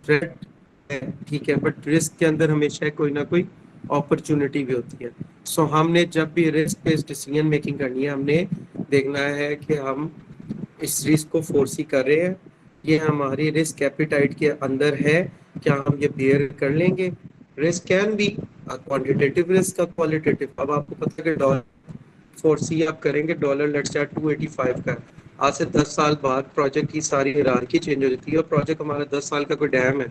تھریٹ ہے، ٹھیک ہے، بٹ رسک کے اندر ہمیشہ کوئی نہ کوئی اپرچونٹی بھی ہوتی ہے. سو ہم نے جب بھی رسک بیسڈ ڈیسیژن میکنگ کرنی ہے، ہم نے دیکھنا ہے کہ ہم اس رسک کو فورسی کر رہے ہیں، یہ ہماری رسک ایپیٹائٹ کے اندر ہے، کیا ہم یہ بیئر کر لیں گے. Risk can be quantitative risk کا کوالٹیٹیو. اب آپ کو پتہ ہے کہ ڈالر فورسی آپ کریں گے، ڈالر لیٹس سے 285 کا، آج سے 10 سال بعد پروجیکٹ کی ساری ہیرارکی چینج ہو جاتی ہے، اور پروجیکٹ ہمارا 10 سال کا کوئی ڈیم ہے،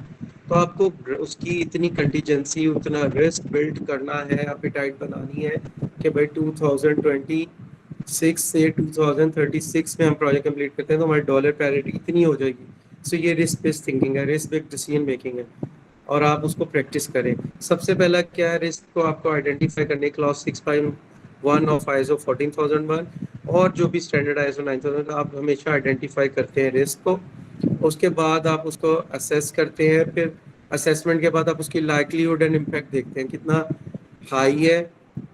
تو آپ کو اس کی اتنی کنٹیجنسی، اتنا رسک بلڈ کرنا ہے، اپیٹائٹ بنانی ہے کہ بھائی 2026 سے 2036 میں ہم پروجیکٹ کمپلیٹ کرتے ہیں تو ہماری ڈالر پیرٹی اتنی ہو جائے گی. سو یہ رسک بیس تھنکنگ ہے، رسک بیس ڈیسیژن میکنگ ہے، اور آپ اس کو پریکٹس کریں. سب سے پہلا کیا ہے، رسک کو آپ کو آئیڈینٹیفائی کرنے، کلاس 6.1 آف آئی ایس او 14001 اور جو بھی اسٹینڈرڈ آئی ایس او 9000، آپ ہمیشہ آئیڈینٹیفائی کرتے ہیں رسک کو. اس کے بعد آپ اس کو اسیس کرتے ہیں، پھر اسیسمنٹ کے بعد آپ اس کی لائکلیہڈ اینڈ امپیکٹ دیکھتے ہیں، کتنا ہائی ہے،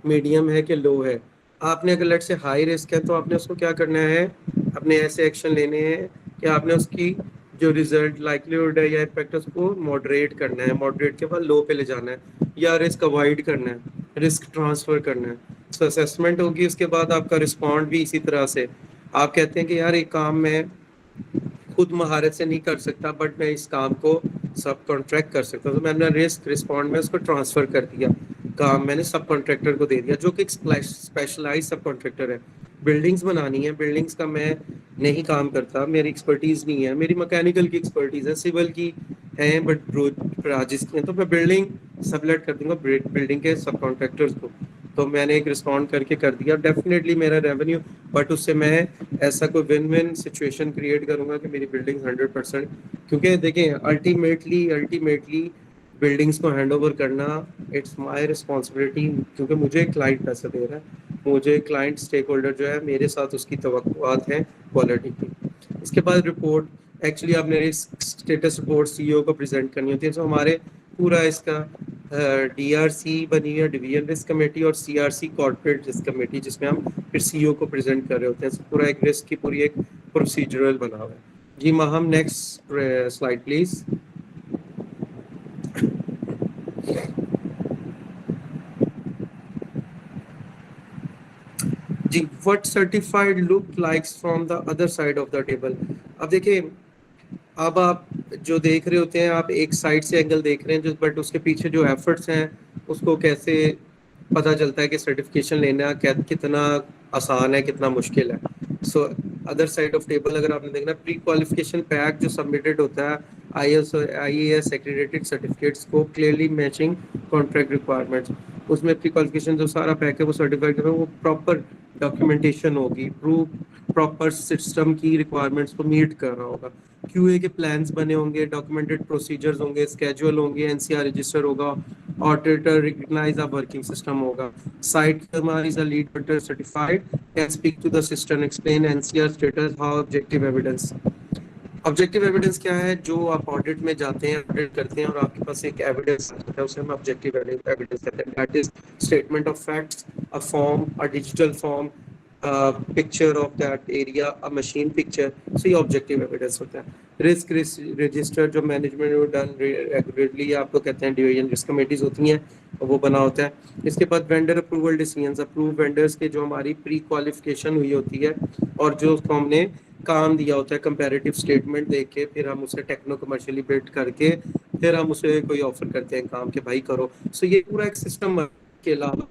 میڈیم ہے کہ لو ہے. آپ نے اگر لیٹ سے ہائی رسک ہے تو آپ نے اس کو کیا کرنا ہے، اپنے ایسے ایکشن لینے ہیں کہ آپ نے اس کی جو ریزلٹ لائکلیہڈ ہے یا امپیکٹ، اس کو ماڈریٹ کرنا ہے، ماڈریٹ کے بعد لو پہ لے جانا ہے، یا رسک اوائڈ کرنا ہے، رسک ٹرانسفر کرنا ہے. اسیسمنٹ ہوگی, اس کے بعد آپ کا رسپونڈ بھی اسی طرح سے. آپ کہتے ہیں کہ یار ایک کام میں خود مہارت سے نہیں کر سکتا, بٹ میں اس کام کو سب کانٹریکٹ کر سکتا ہوں, تو میں نے رسپونڈ میں اس کو ٹرانسفر کر دیا, کام میں نے سب کانٹریکٹر کو دے دیا, جو کہ ایک اسپیشلائز سب کانٹریکٹر ہے. بلڈنگز بنانی ہے, بلڈنگز کا میں نہیں کام کرتا, میری ایکسپرٹیز نہیں ہے, میری مکینیکل کی ایکسپرٹیز ہے, سول کی ہیں, بٹ راجس کی ہیں, تو میں بلڈنگ سبلیٹ کر دوں گا بلڈنگ کے سب کانٹریکٹرز کو. تو میں نے ایک رسپونڈ کر کے کر دیا, ڈیفینیٹلی میرا ریونیو, بٹ اس سے میں ایسا کوئی ون ون سچویشن کریٹ کروں گا کہ میری بلڈنگ 100%, کیونکہ دیکھیں الٹیمیٹلی بلڈنگس کو ہینڈ اوور کرنا اٹس مائی رسپانسبلٹی, کیونکہ مجھے کلائنٹ پیسہ دے رہا ہے, مجھے کلائنٹ اسٹیک ہولڈر جو ہے میرے ساتھ اس کی توقعات ہیں کوالٹی کی. اس کے بعد رپورٹ, ایکچولی آپ نے اسٹیٹس رپورٹ سی او کو پریزنٹ کرنی ہوتی ہے. تو ہمارے پورا اس کا ڈی آر سی بنی ہے, ڈویژن رسک کمیٹی, اور C R C corporate risk committee, جس میں ہم پھر سی او کو پریزنٹ کر رہے ہوتے ہیں. پورا ایک رسک کی پوری ایک پروسیجرل بنا ہوا ہے. جی ماہم نیکسٹ سلائڈ پلیز. جی, what certified look likes from the other side of the table. اب دیکھیں, اب آپ جو دیکھ رہے ہوتے ہیں, آپ ایک سائڈ سے اینگل دیکھ رہے ہیں, بٹ اس کے پیچھے جو ایفرٹس ہیں اس کو کیسے پتہ چلتا ہے کہ سرٹیفکیشن لینا کتنا آسان ہے, کتنا مشکل ہے. So other side of table اگر آپ نے دیکھنا, پری کوالیفکیشن پیک جو سبمٹڈ ہوتا ہے آئی اے ایس ایکریڈیٹڈ سرٹیفکیٹس کو کلیئرلی میچنگ کانٹریکٹ ریکوائرمنٹس, اس میں پری کوالیفکیشن جو سارا پیک ہے وہ سرٹیفائی کریں, وہ پراپر ڈاکیومنٹیشن ہوگی, پراپر سسٹم کی ریکوائرمنٹس کو میٹ کر رہا ہوگا, کیو اے کے پلانس بنے ہوں گے, ڈاکیومنٹڈ پروسیجرز ہوں گے, اسکیجول ہوں گے, این سی آر رجسٹر ہوگا, آڈیٹر ریکگنائز ورکنگ سسٹم ہوگا, سائٹ ہماری lead better certified can speak to the system, explain N C R status, how objective evidence. Objective evidence کیا ہے؟ جو آپ آڈٹ میں جاتے ہیں, آڈٹ کرتے ہیں, اور آپ کے پاس ایک ایویڈنس ہے, اسے ہم آبجیکٹیو ایویڈنس کہتے ہیں. That is statement of facts, a form, a digital form, a picture of that area, a machine picture. So یہ objective evidence ہوتا ہے. رسک رجسٹر جو مینجمنٹ ڈن ریگولرلی آپ کو کہتے ہیں ڈویژن رسک کمیٹیز ہوتی ہیں, وہ بنا ہوتا ہے. اس کے بعد vendor approval decisions, approve vendors کے جو ہماری پری کوالیفیکیشن ہوئی ہوتی ہے اور جو اس کو ہم نے کام دیا ہوتا ہے, کمپیریٹیو اسٹیٹمنٹ دیکھ کے پھر ہم اسے ٹیکنو کمرشلی بلڈ کر کے پھر ہم اسے کوئی آفر کرتے ہیں کام کہ بھائی کرو. سو یہ پورا ایک سسٹم کے علاوہ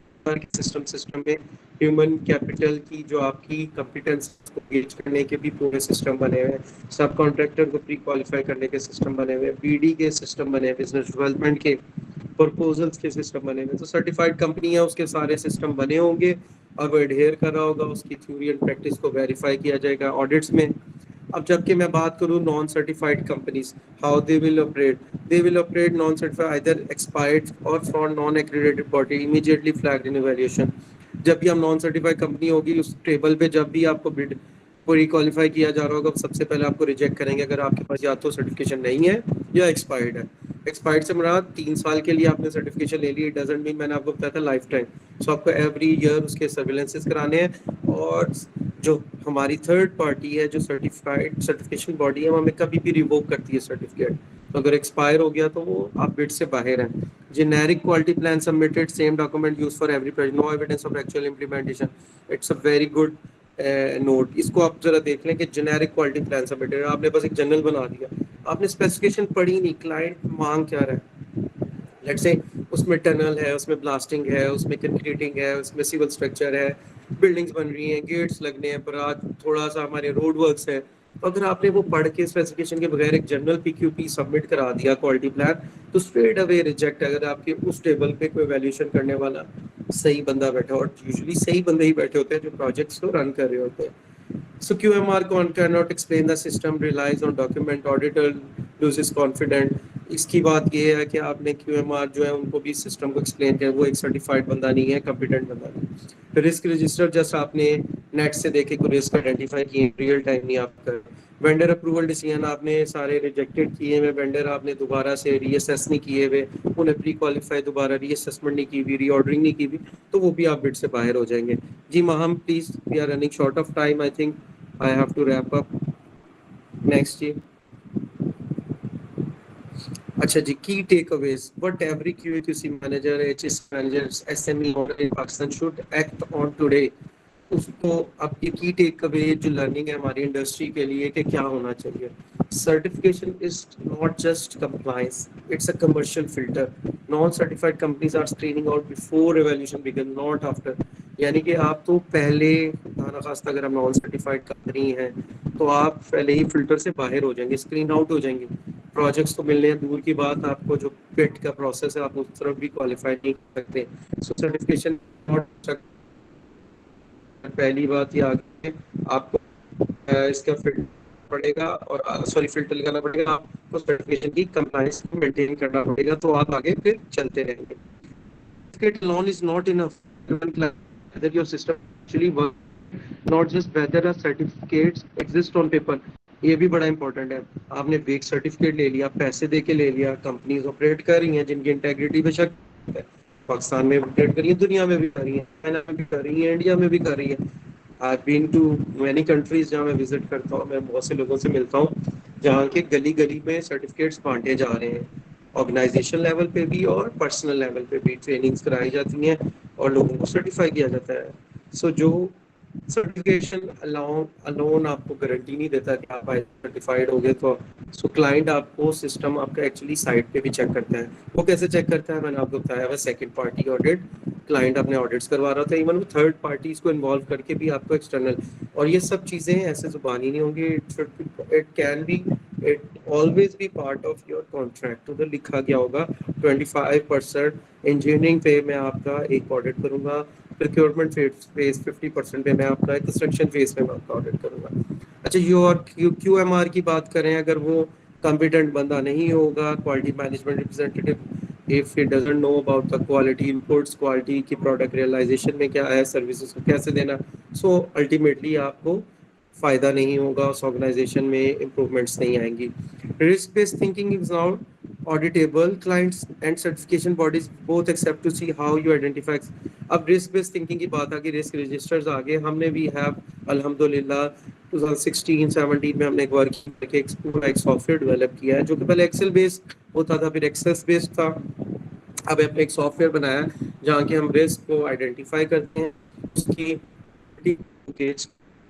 سسٹم میں ہیومن کیپٹل کی جو آپ کی کمپیٹنس کو گیج کرنے کے بھی پورے سسٹم بنے ہوئے ہیں, سب کانٹریکٹر کو پری کوالیفائی کرنے کے سسٹم بنے ہوئے ہیں, بی ڈی کے سسٹم بنے ہوئے, بزنس ڈیولپمنٹ کے پرپوزلس کے سسٹم بنے ہوئے. تو سرٹیفائڈ کمپنی ہے, اس کے سارے سسٹم بنے ہوں گے, اور وہ ایڈہیئر کر رہا ہوگا, اس کی تھیوری اینڈ پریکٹس کو ویریفائی کیا جائے گا آڈٹس میں. اب جبکہ میں بات کروں naan certified companies, how they will operate naan certified either expired or for non accredited body immediately flagged in evaluation. جب بھی ہم نان سرٹیفائڈ کمپنی ہوگی, اس ٹیبل پہ جب بھی آپ کو بڈ پوری کوالیفائی کیا جا رہا ہوگا, سب سے پہلے آپ کو ریجیکٹ کریں گے اگر آپ کے پاس یا تو سرٹیفکیشن نہیں ہے یا ایکسپائرڈ ہے. ایکسپائرڈ سے مراد 3 سال کے لیے آپ نے سرٹیفکیشن لے لی, اٹ ڈزنٹ مین, میں نے آپ کو بتایا تھا لائف ٹائم. سو آپ کو ایوری ایئر اس کے سرویلنسز کرانے ہیں, اور جو ہماری تھرڈ پارٹی ہے, جو سرٹیفکیشن باڈی ہے, وہ ہمیں کبھی بھی ریووک کرتی ہے سرٹیفکیٹ. تو اگر ایکسپائر ہو گیا تو وہ آپ بٹ سے باہر ہیں. Generic quality plan submitted, same document use for every project, no evidence of actual implementation. It's a very good note. اس کو آپ ذرا دیکھ لیں کہ جنیرک کوالٹی پلان سبمٹڈ, آپ نے بس ایک جنرل بنا دیا, آپ نے اسپیسیفکیشن پڑھی نہیں, کلائنٹ مانگ کیا رہا ہے. لیٹس سے اس میں ٹنل ہے, اس میں بلاسٹنگ ہے, اس میں کنکریٹنگ ہے, اس میں سول اسٹرکچر ہے, بلڈنگز بن رہی ہیں, گیٹس لگنے ہیں, برات تھوڑا سا ہمارے روڈ ورکس ہے. تو اگر آپ نے وہ پڑھ کے اسپیسیفکیشن کے بغیر ایک جنرل پی کیو پی سبمٹ کرا دیا کوالٹی پلان, تو اسٹریٹ اوے ریجیکٹ. اگر آپ کے اس ٹیبل پہ کوئی ویلیوشن کرنے والا صحیح بندہ بیٹھا, اور یوزلی صحیح بندے ہی بیٹھے ہوتے ہیں جو پروجیکٹس کو رن کر رہے ہوتے ہیں. So QMR cannot explain the system, relies on document, auditor loses confident. اس کی بات یہ ہے کہ آپ نے QMR جو ہے ان کو بھی سسٹم کو ایکسپلین کیا, وہ ایک سرٹیفائڈ بندہ نہیں ہے, کمپیٹنٹ بندہ نہیں. رسک رجسٹر جسٹ آپ نے نیٹ سے دیکھے کوئی رسک آئیڈینٹیفائی کیے, ریئل ٹائم نہیں آپ کر. وینڈر اپروول ڈیسیژن آپ نے سارے ریجیکٹڈ کیے ہوئے وینڈر, آپ نے دوبارہ سے ری اسیس نہیں کیے ہوئے, انہیں پری کوالیفائی دوبارہ ری اسیسمنٹ نہیں کی ہوئی, ری آرڈرنگ نہیں کی ہوئی, تو وہ بھی آپ بٹ سے باہر ہو جائیں گے. جی Maham please, we are running short of time, I think I have to wrap up. Next جی. اچھا جی, key takeaways. What every QA/QC manager, HS manager, SME in Pakistan should act on today. اس کو اب یہ کی ٹیک اوے جو لرننگ ہے ہماری انڈسٹری کے لیے کہ کیا ہونا چاہیے. Certification is not just compliance, it's a commercial filter. Non certified companies are screening out before evaluation begin, not after. یعنی کہ آپ تو پہلے خدا خواستہ اگر ہم نان سرٹیفائڈ کمپنی ہیں تو آپ پہلے ہی فلٹر سے باہر ہو جائیں گے, اسکرین آؤٹ ہو جائیں گے. پروجیکٹس تو ملنے ہیں دور کی بات, آپ کو جو پٹ کا پروسیس ہے آپ اس طرف بھی کوالیفائی نہیں کر سکتے. سو سرٹیفکیشن پہلی بات یہ آگے آپ کو اس کا فلٹر پڑے گا, اور سوری فلٹر لگانا پڑے گا, آپ کو سرٹیفکیشن کی کمپلائنس کو مینٹین کرنا پڑے گا, تو آپ آگے پھر چلتے رہیں گے. Certificate alone is not enough. Whether your system actually works, not just whether a certificates exist on paper. یہ بھی بڑا امپورٹنٹ ہے. آپ نے بیک سرٹیفکیٹ لے لیا, پیسے دے کے لے لیا, کمپنیز آپریٹ کر رہی ہیں جن کی انٹیگریٹی بے شک ہے, پاکستان میں آپریٹ کر رہی ہیں, دنیا میں بھی کر رہی ہیں, چائنا میں بھی کر رہی ہیں, انڈیا میں بھی کر رہی ہیں. I've been to many countries جہاں میں وزٹ کرتا ہوں, میں بہت سے لوگوں سے ملتا ہوں جہاں کے گلی گلی میں سرٹیفکیٹس بانٹے جا رہے ہیں. آرگنائزیشن لیول پہ بھی اور پرسنل لیول پہ بھی ٹریننگز کرائی جاتی ہیں اور لوگوں کو سرٹیفائی کیا جاتا ہے. سو جو سرٹیفکیشن الون آپ کو گارنٹی نہیں دیتا کہ آپ سرٹیفائڈ ہو گئے تو. سو کلائنٹ آپ کو سسٹم آپ کا ایکچولی سائٹ پہ بھی چیک کرتا ہے. وہ کیسے چیک کرتا ہے, میں نے آپ کو بتایا ہوا سیکنڈ پارٹی آڈٹ. کلائنٹ اپنے آڈٹس کروا رہا تھا, ایون وہ تھرڈ پارٹیز کو انوالو کر کے بھی آپ کو ایکسٹرنل. اور یہ سب چیزیں ایسے زبانی نہیں ہوں گی, it can be it always be part of your contract. ادھر لکھا گیا ہوگا 25% انجینئرنگ پہ میں آپ کا ایک آڈٹ کروں گا, پروکیورمنٹ فیز 50% پہ میں آپ کا, کنسٹرکشن فیز پہ میں آپ کا آڈٹ کروں گا. اچھا یو اور QMR کی بات کریں, اگر وہ کمپیٹنٹ بندہ نہیں ہوگا, quality management representative, if he doesn't know about the quality inputs, quality کی product realization میں کیا ہے, سروسز کو کیسے دینا, so ultimately آپ کو فائدہ نہیں ہوگا, اس آرگنائزیشن میں امپروومنٹس نہیں آئیں گی. Risk based thinking is now auditable. Clients and certification bodies both accept to see how you identify. اب رسک بیسڈ تھنکنگ کی بات آگے, رسک رجسٹرز آگے. ہم نے بھی ہے الحمدللہ 2016-17 میں ہم نے ایک ورک ایک سافٹ ویئر ڈیولپ کیا ہے جو کہ پہلے ایکسل بیسڈ ہوتا تھا, پھر ایکسس بیسڈ تھا. اب ہم نے ایک سافٹ ویئر بنایا جہاں کہ ہم رسک کو آئیڈینٹیفائی کرتے ہیں, اس کی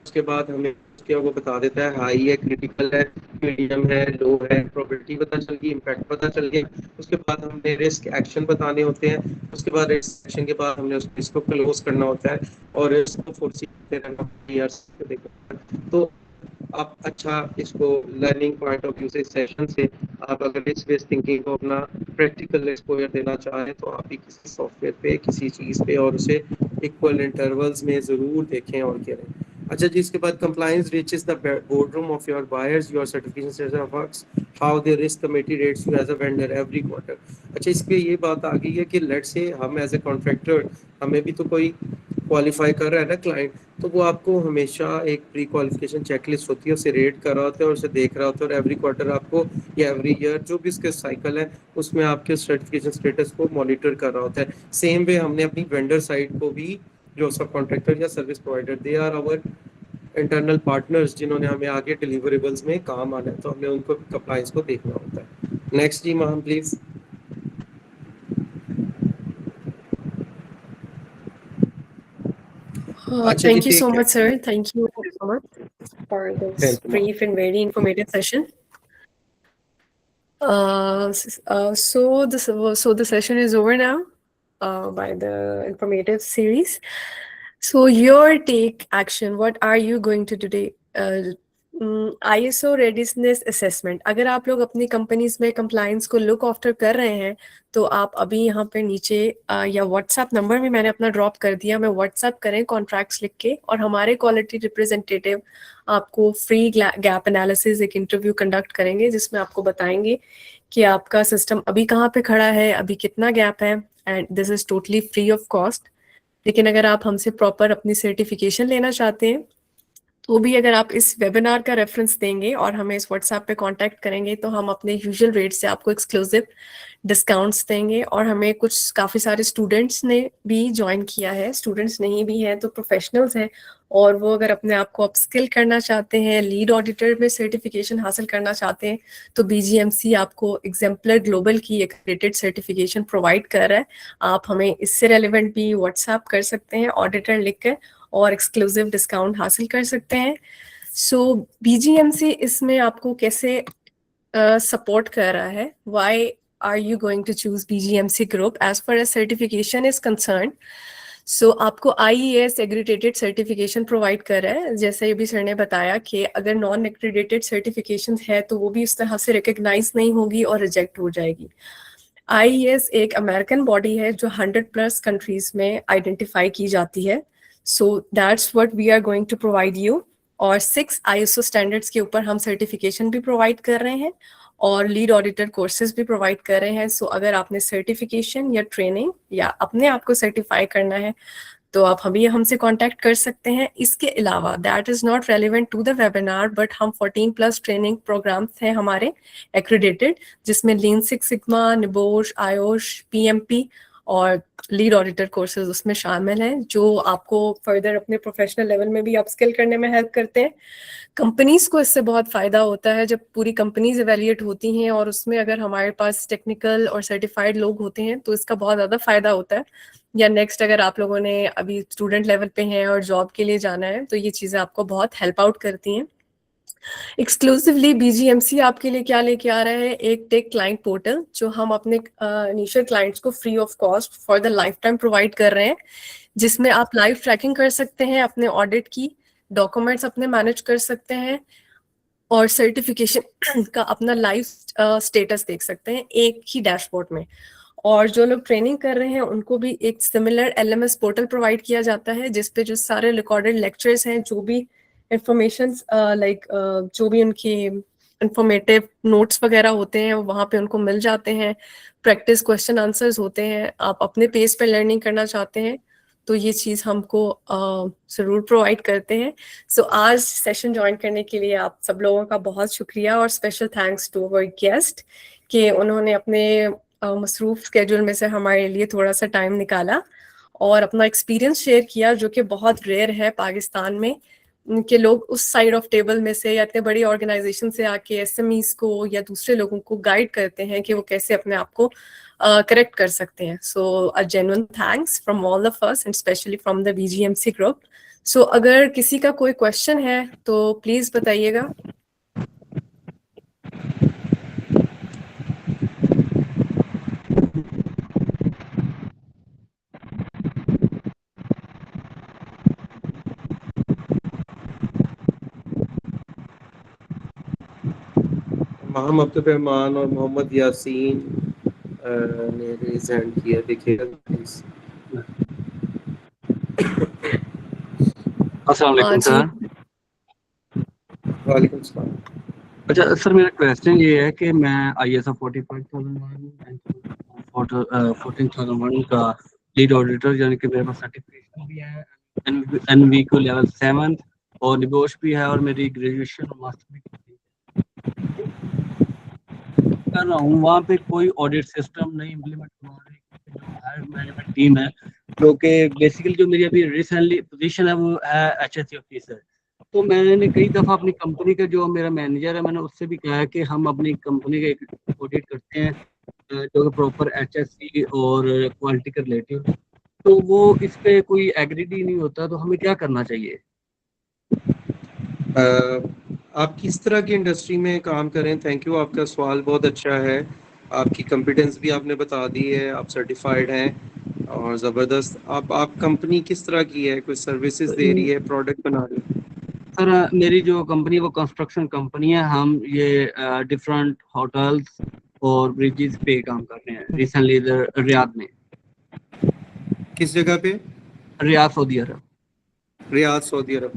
اس کے بعد ہمیں وہ بتا دیتا ہے ہائی ہے, کریٹیکل ہے, میڈیم ہے, لو ہے, پروبیبلٹی پتہ چل گئی, امپیکٹ پتہ چل گیا. اس کے بعد ہم نے رسک ایکشن بتانے ہوتے ہیں, اس کے بعد رسک ایکشن کے بعد ہم نے اس کو کلوز کرنا ہوتا ہے اور اس کو فورسی رہنا. تو آپ اچھا اس کو لرننگ پوائنٹ آف ویو سے سیشن سے آپ اگر رسک بیس تھنکنگ کو اپنا پریکٹیکل ایکسپوجر دینا چاہیں تو آپ بھی کسی سافٹ ویئر پہ, کسی چیز پہ, اور اسے ایکول انٹرولز میں ضرور دیکھیں اور کریں. اچھا جی, اس کے بعد compliance reaches the boardroom of your buyers, your certification works, how they risk committee rates you as a vendor every quarter. اچھا اس پہ یہ بات آ گئی ہے کہ لیٹ سے ہم ایز اے کانٹریکٹر, ہمیں بھی تو کوئی کوالیفائی کر رہا ہے نا کلائنٹ, تو وہ آپ کو ہمیشہ ایک پری کوالیفیکیشن چیک لسٹ ہوتی ہے, اسے ریٹ کر رہا ہوتا ہے اور اسے دیکھ رہا ہوتا ہے, اور ایوری کوارٹر آپ کو یا ایوری ایئر جو بھی اس کے سائیکل ہے اس میں آپ کے سرٹیفکیشن اسٹیٹس کو مانیٹر کر رہا ہوتا ہے. سیم وے ہم نے اپنی وینڈر سائٹ کو بھی, جو سب کانٹریکٹر یا service provider, they are our internal partners جنہوں نے ہمیں آگے ڈیلیوریبلز میں کام آنا ہے, تو ہم نے ان کو کمپلائنس کو دیکھنا ہوتا ہے. نیکسٹ جی ماہم پلیز. اچھا جی, Thank you so take much, sir. Thank you so much for this care. brief and very informative session. So the session is over now by the informative series. So your take action. What are you going to do today? ISO readiness assessment. اگر آپ لوگ اپنی کمپنیز میں کمپلائنس کو لک آفٹر کر رہے ہیں تو آپ ابھی یہاں پہ نیچے یا واٹس ایپ نمبر بھی میں نے اپنا ڈراپ کر دیا, میں واٹس ایپ کریں کانٹریکٹس لکھ کے, اور ہمارے کوالٹی ریپرزینٹیو آپ کو فری گیپ انالیسز ایک انٹرویو کنڈکٹ کریں گے جس میں آپ کو بتائیں گے کہ آپ کا سسٹم ابھی کہاں پہ کھڑا ہے, ابھی کتنا گیپ ہے, and this is totally free of cost. لیکن اگر آپ ہم سے پراپر اپنی سرٹیفکیشن لینا چاہتے ہیں وہ بھی اگر آپ اس ویبینار کا ریفرنس دیں گے اور ہمیں اس واٹس ایپ پہ کانٹیکٹ کریں گے تو ہم اپنے یوزول ریٹ سے آپ کو ایکسکلوزو ڈسکاؤنٹس دیں گے. اور ہمیں کچھ کافی سارے اسٹوڈنٹس نے بھی جوائن کیا ہے, اسٹوڈنٹس نہیں بھی ہیں تو پروفیشنلز ہیں, اور وہ اگر اپنے آپ کو اپ اسکل کرنا چاہتے ہیں, لیڈ آڈیٹر میں سرٹیفکیشن حاصل کرنا چاہتے ہیں, تو بی جی ایم سی آپ کو ایگزمپلر گلوبل کی ایکریڈیٹڈ سرٹیفکیشن پرووائڈ کر رہا ہے. آپ ہمیں اس سے ریلیونٹ بھی واٹس ایپ کر سکتے ہیں آڈیٹر لکھ کر, اور ایکسکلوزو ڈسکاؤنٹ حاصل کر سکتے ہیں. سو بی جی ایم سی اس میں آپ کو کیسے سپورٹ کر رہا ہے, why are you going to choose B G M C group as far as certification is concerned. So آپ کو I A S accredited certification provide کر رہا ہے. جیسے ابھی سر نے بتایا کہ اگر نان ایگریڈیٹڈ سرٹیفکیشن ہے تو وہ بھی اس طرح سے ریکگنائز نہیں ہوگی اور ریجیکٹ ہو جائے گی. آئی اے ایس ایک امریکن باڈی ہے جو 100+ کنٹریز میں آئیڈینٹیفائی کی جاتی ہے. So that's what we are going to provide you. اور 6 آئی ایس او اسٹینڈرڈس کے اوپر ہم سرٹیفکیشن بھی پرووائڈ کر رہے ہیں اور لیڈ آڈیٹر کورسز بھی پرووائڈ کر رہے ہیں. سو اگر آپ نے سرٹیفکیشن یا ٹریننگ یا اپنے آپ کو سرٹیفائی کرنا ہے تو آپ ہم سے کانٹیکٹ کر سکتے ہیں. اس کے علاوہ that is not relevant to the webinar, but ہم 14+ ٹریننگ پروگرامس ہیں ہمارے ایکریڈیٹڈ, جس میں lean six sigma, NEBOSH, IOSH, P M P اور لیڈ آڈیٹر کورسز اس میں شامل ہیں, جو آپ کو فردر اپنے پروفیشنل لیول میں بھی اپ اسکل کرنے میں ہیلپ کرتے ہیں. کمپنیز کو اس سے بہت فائدہ ہوتا ہے جب پوری کمپنیز ایویلیٹ ہوتی ہیں, اور اس میں اگر ہمارے پاس ٹیکنیکل اور سرٹیفائڈ لوگ ہوتے ہیں تو اس کا بہت زیادہ فائدہ ہوتا ہے. یا نیکسٹ اگر آپ لوگوں نے ابھی اسٹوڈنٹ لیول پہ ہیں اور جاب کے لیے جانا ہے تو یہ چیزیں آپ کو بہت ہیلپ آؤٹ کرتی ہیں. Exclusively B G M C آپ کے لیے کیا لے کے آ رہا ہے, ایک ٹیک کلائنٹ پورٹل جو ہم اپنے انیشیل کلائنٹس کو free of cost for the life time provide کر رہے ہیں, جس میں آپ لائیو ٹریکنگ کر سکتے ہیں اپنے آڈٹ کی, ڈاکومنٹس اپنے مینیج کر سکتے ہیں, اور سرٹیفکیشن کا اپنا لائف اسٹیٹس دیکھ سکتے ہیں ایک ہی ڈیش بورڈ میں. اور جو لوگ ٹریننگ کر رہے ہیں ان کو بھی ایک similar L M S portal provide کیا جاتا ہے, جس پہ جو سارے ریکارڈڈ لیکچرز ہیں, جو بھی انفارمیشن لائک جو بھی ان کی انفارمیٹیو نوٹس وغیرہ ہوتے ہیں وہاں پہ ان کو مل جاتے ہیں. پریکٹس کوشچن آنسرز ہوتے ہیں. آپ اپنے پیس پہ لرننگ کرنا چاہتے ہیں تو یہ چیز ہم کو ضرور پرووائڈ کرتے ہیں. سو آج سیشن جوائن کرنے کے لیے آپ سب لوگوں کا بہت شکریہ, اور special thanks to our guest کہ انہوں نے اپنے مصروف اسکیڈول میں سے ہمارے لیے تھوڑا سا ٹائم نکالا اور اپنا ایکسپیرینس شیئر کیا, جو کہ بہت ریئر ہے پاکستان میں کہ لوگ اس سائڈ آف ٹیبل میں سے یا اتنے بڑی آرگنائزیشن سے آ کے ایس ایم ایز کو یا دوسرے لوگوں کو گائیڈ کرتے ہیں کہ وہ کیسے اپنے آپ کو کریکٹ کر سکتے ہیں. So genuine thanks from all of us and especially from the B G M C group. So اگر کسی کا کوئی کوشچن ہے تو پلیز بتائیے گا. محمد عبد الرحمان اور محمد یاسین نے ریز ہینڈ کیا, دیکھیے گا پلیز. السلام علیکم جی سر. وعلیکم السلام. اچھا سر, میرا کویسچن یہ ہے کہ میں آئی ایس او 14001 کا لیڈ آڈیٹر, یعنی کہ میرے پاس سرٹیفکیشن بھی ہے, این وی کو لیول 7 اور نبوش بھی ہے, اور میری گریجویشن اور ماسٹر بھی کر رہا ہوں. وہاں پہ کوئی آڈٹ سسٹم نہیں امپلیمنٹ ہوا ہے. جو ہائر مینجمنٹ ٹیم ہے, جو کہ بیسیکلی جو میری ابھی ریسنٹلی پوزیشن ہے وہ ہے ایچ ایس سی آفیسر. تو میں نے کئی دفعہ اپنی کمپنی کا جو میرا مینیجر ہے, میں نے اس سے بھی کہا ہے کہ ہم اپنی کمپنی کا ایک آڈٹ کرتے ہیں جو کہ پراپر ایچ ایس سی اور کوالٹی کا ریلیٹو, تو وہ اس پہ کوئی ایگریڈ ہی نہیں ہوتا. تو ہمیں کیا کرنا چاہیے؟ آپ کس طرح کی انڈسٹری میں کام کریں؟ تھینک یو, آپ کا سوال بہت اچھا ہے. آپ کی کمپیٹنس بھی آپ نے بتا دی ہے, آپ سرٹیفائڈ ہیں اور زبردست. آپ کمپنی کس طرح کی ہے؟ کوئی سروسز دے رہی ہے, پروڈکٹ بنا رہی ہے؟ سر میری جو کمپنی ہے وہ کنسٹرکشن کمپنی ہے. ہم یہ ڈفرنٹ ہوٹلس اور بریجز پہ کام کر رہے ہیں. ریسنٹلی ادھر ریاض میں. کس جگہ پہ؟ ریاض سعودی عرب. ریاض سعودی عرب.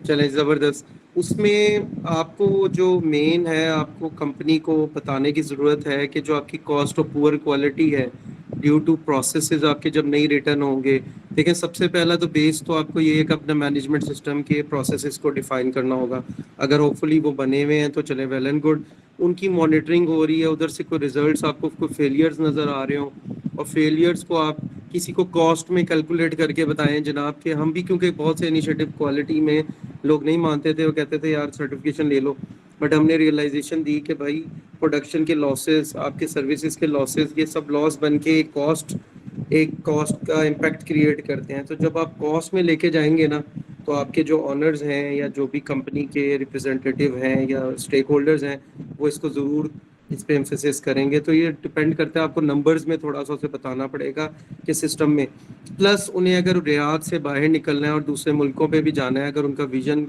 چلیں زبردست. اس میں آپ کو جو مین ہے, آپ کو کمپنی کو بتانے کی ضرورت ہے کہ جو آپ کی کاسٹ آف پور کوالٹی ہے ڈیو ٹو پروسیسز آپ کے جب نہیں ریٹرن ہوں گے, دیکھیں سب سے پہلا تو بیس تو آپ کو یہ ایک اپنا مینجمنٹ سسٹم کے پروسیسز کو ڈیفائن کرنا ہوگا. اگر ہوپ فلی وہ بنے ہوئے ہیں تو چلے ویل اینڈ گڈ. ان کی مانیٹرنگ ہو رہی ہے, ادھر سے کوئی ریزلٹس آپ کو کوئی فیلیئرز نظر آ رہے ہوں, اور فیلیئرز کو آپ کسی کو کاسٹ میں کیلکولیٹ کر کے بتائیں جناب کہ ہم بھی, کیونکہ بہت سے انیشیٹو کوالٹی میں لوگ نہیں مانتے تھے, وہ کہتے تھے یار سرٹیفکیشن لے لو, بٹ ہم نے ریئلائزیشن دی کہ بھائی پروڈکشن کے لاسز, آپ کے سروسز کے لاسز, یہ سب لاس بن کے ایک کاسٹ کا امپیکٹ کریٹ کرتے ہیں. تو جب آپ کاسٹ میں لے کے جائیں گے نا, تو آپ کے جو آنرز ہیں یا جو بھی کمپنی کے ریپرزینٹیو ہیں یا اسٹیک ہولڈرز ہیں, وہ اس کو ضرور اس پہ ایمفیسس کریں گے. تو یہ ڈپینڈ کرتا ہے, آپ کو نمبرز میں تھوڑا سا اسے بتانا پڑے گا کہ سسٹم میں, پلس انہیں اگر ریاض سے باہر نکلنا ہے اور دوسرے ملکوں پہ بھی جانا ہے, اگر ان کا ویژن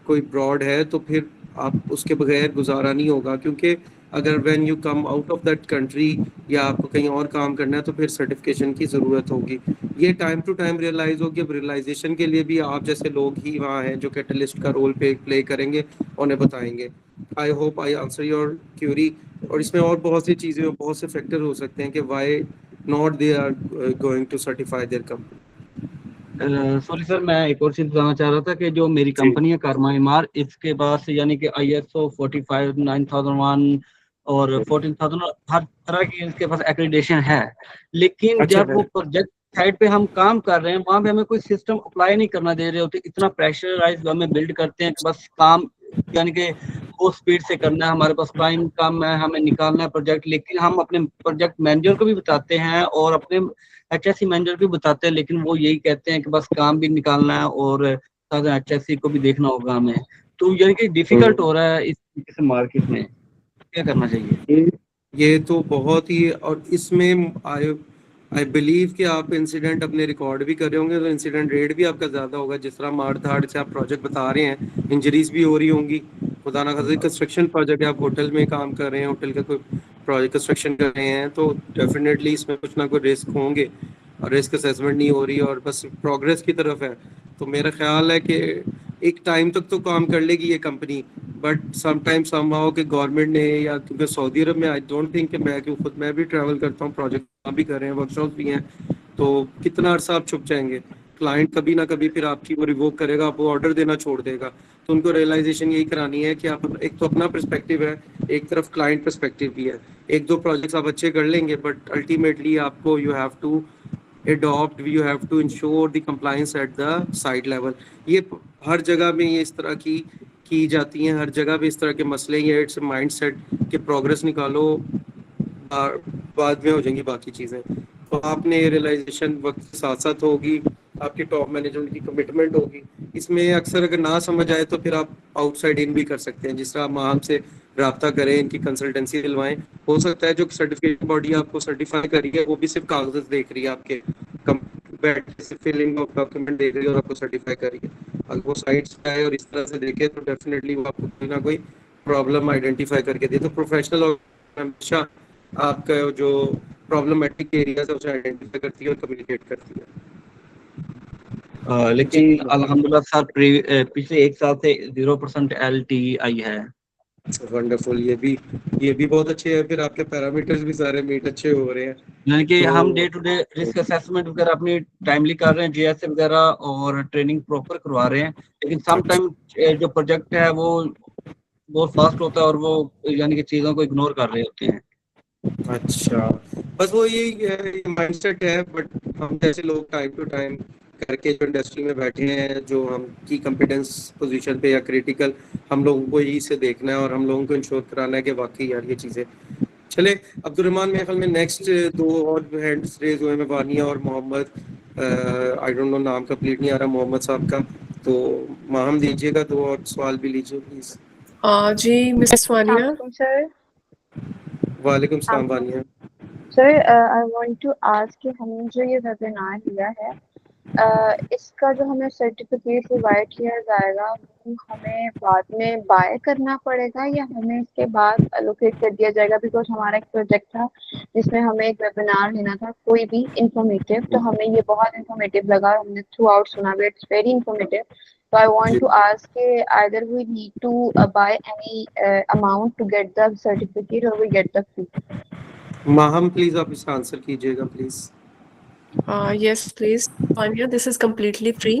کوئی براڈ ہے تو پھر آپ اس کے بغیر گزارا نہیں ہوگا. کیونکہ اگر when you come out of that country یا آپ کو کہیں اور کام کرنا ہے تو پھر سرٹیفکیشن کی ضرورت ہوگی. یہ ٹائم ٹو ٹائم ریئلائز ہوگی. اب ریئلائزیشن کے لیے بھی آپ جیسے لوگ ہی وہاں ہیں جو کیٹلسٹ کا رول پلے کریں گے, انہیں بتائیں گے. I hope I answer your query. اور اس میں اور بہت سی چیزیں, بہت سے فیکٹر ہو سکتے ہیں کہ why not they are going to certify their company. Sorry sir, میں ایک اور چیز بتانا چاہ رہا تھا کہ جو میری کمپنی ہے کارما ایمار, اس کے بعد سے یعنی کہ ISO 45 9001 اور 14000 ہر طرح کی اس کے پاس ایکریڈیشن ہے. لیکن جب وہ پروجیکٹ سائٹ پہ ہم کام کر رہے ہیں, وہاں پہ ہمیں کوئی سسٹم اپلائی نہیں کرنا دے رہے ہوتے. اتنا پریشرائز ہمیں بلڈ کرتے ہیں کہ بس کام یعنی کہ وہ اسپیڈ سے کرنا ہے, ہمارے پاس ٹائم کم ہے, ہمیں نکالنا ہے پروجیکٹ. لیکن ہم اپنے پروجیکٹ مینیجر کو بھی بتاتے ہیں اور اپنے HSE مینیجر بھی بتاتے ہیں, لیکن وہ یہی کہتے ہیں کہ بس کام بھی نکالنا ہے اور HSE کو بھی دیکھنا ہوگا ہمیں. تو یعنی کہ ڈیفیکلٹ ہو رہا ہے اس مارکیٹ میں, کیا کرنا چاہیے؟ یہ تو بہت ہی, اور اس میں آئی بلیو کہ آپ انسیڈنٹ اپنے ریکارڈ بھی کر رہے ہوں گے, تو انسیڈنٹ ریٹ بھی آپ کا زیادہ ہوگا. جس طرح مار دھاڑ سے آپ پروجیکٹ بتا رہے ہیں, انجریز بھی ہو رہی ہوں گی. خدا نہ خاصہ کنسٹرکشن پروجیکٹ ہے, آپ ہوٹل میں کام کر رہے ہیں, ہوٹل کا کوئی پروجیکٹ کنسٹرکشن کر رہے ہیں, تو ڈیفینیٹلی اس میں کچھ نہ کوئی رسک ہوں گے, اور رسک اسیسمنٹ نہیں ہو رہی اور بس پروگریس کی طرف ہے. تو میرا خیال ہے کہ ایک ٹائم تک تو کام کر لے گی یہ company, but some time some how کہ گورنمنٹ نے, یا کیونکہ سعودی عرب میں آئی ڈونٹ تھنک کہ میں بھی ٹریول کرتا ہوں, پروجیکٹ بھی کر رہے ہیں, ورک شاپ بھی ہیں, تو کتنا عرصہ آپ چھپ جائیں گے. کلائنٹ کبھی نہ کبھی پھر آپ کی وہ ریووک کرے گا, آپ کو آرڈر دینا چھوڑ دے گا. تو ان کو ریئلائزیشن یہی کرانی ہے کہ آپ ایک تو اپنا پرسپیکٹیو ہے, ایک طرف کلائنٹ پرسپیکٹیو بھی ہے. ایک دو پروجیکٹس آپ اچھے کر لیں گے, بٹ الٹیمیٹلی آپ کو you have to adopt, you have to ensure the compliance at the site level. یہ ہر جگہ میں یہ اس طرح کی جاتی ہیں, ہر جگہ پہ اس طرح کے مسئلے. یہ اٹس اے مائنڈ سیٹ کہ پروگرس نکالو, بعد میں ہو جائیں گی باقی چیزیں. تو آپ نے ریئلائزیشن وقت کے ساتھ ساتھ ہوگی, آپ کی ٹاپ مینجمنٹ کی کمٹمنٹ ہوگی. اس میں اکثر اگر نہ سمجھ آئے تو پھر آپ آؤٹ سائڈ ان بھی کر سکتے ہیں, جس طرح آپ ہم سے رابطہ کریں, ان کی کنسلٹنسی دلوائیں. ہو سکتا ہے جو سرٹیفکیٹ باڈی آپ کو سرٹیفائی کری ہے وہ بھی صرف کاغذ دیکھ رہی ہے, آپ کے فلنگ آف ڈاکیومنٹ دیکھ رہی ہے اور آپ کو سرٹیفائی کری ہے. اگر وہ سائٹس پہ آئے اور اس طرح سے دیکھے تو ڈیفینیٹلی وہ آپ کو کوئی نہ کوئی پرابلم آئیڈینٹیفائی کر کے دے. تو پروفیشنل ہمیشہ آپ کا جو پرابلمٹک ایریاز ہے اسے آئیڈینٹیفائی کرتی ہے اور کمیونیکیٹ کرتی ہے. لیکن الحمدللہ سر پچھلے ایک سال سے 0% LTI ہے. ونڈرفل, یہ بھی بہت اچھے ہیں. پھر آپ کے پیرامیٹرز بھی سارے میٹ اچھے ہو رہے ہیں. یعنی کہ ہم day to day risk assessment وغیرہ اپنی ٹائملی کر رہے ہیں, GSA وغیرہ اور ٹریننگ پراپر کروا رہے ہیں. لیکن سم ٹائم جو پروجیکٹ ہے وہ بہت فاسٹ ہوتا ہے اور وہ یعنی کہ چیزوں کو اگنور کر رہے ہوتے ہیں. اچھا, بس وہ یہ مائنڈ سیٹ ہے. بٹ ہم جیسے لوگ ٹائم ٹو ٹائم کر کے جو انڈسٹری میں بیٹھے ہیں, جو ہم کی کمپیٹنس پوزیشن پہ یا کریٹیکل, ہم لوگوں کو یہی سے دیکھنا ہے اور ہم لوگوں کو انشور کرانا ہے کہ واقعی یار یہ چیزیں چلے. عبد الرحمان, میرے خیال میں نیکسٹ دو اور ہینڈس ریز ہوئے ہیں, وانیہ اور محمد. آئی ڈونٹ نو نام کمپلیٹ نہیں آ رہا محمد صاحب کا, تو ماہم دیجیے گا, دو اور سوال بھی لیجیے پلیز. G Mrs Vania. سر وعلیکم السلام وانیہ. سر آئی وانٹ ٹو آسک کہ ہم نے جو یہ ویبینار لیا ہے اس کا جو ہمیں سرٹیفکیٹ پرووائڈ کیا جائے گا وہ ہمیں بعد میں بائی کرنا پڑے گا یا ہمیں اس کے بعد الوکیٹ کر دیا جائے گا؟ بیکاز ہمارا ایک پروجیکٹ تھا جس میں ہمیں ایک ویبینار لینا تھا کوئی بھی انفارمیٹیو, تو ہمیں یہ بہت انفارمیٹیو لگا, ہم نے تھرو آؤٹ سنا, it's very informative. So I want to ask either we need to buy any amount to get the certificate or we get the fee. Maham please آپ اس کا آنسر کیجیے گا please. Yes, please. Vanya, this is completely free.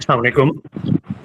Assalamualaikum.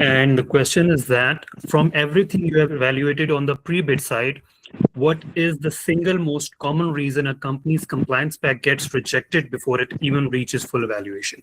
and the question is that from everything you have evaluated on the pre-bid side, what is the single most common reason a company's compliance pack gets rejected before it even reaches full evaluation?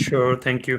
Sure, thank you.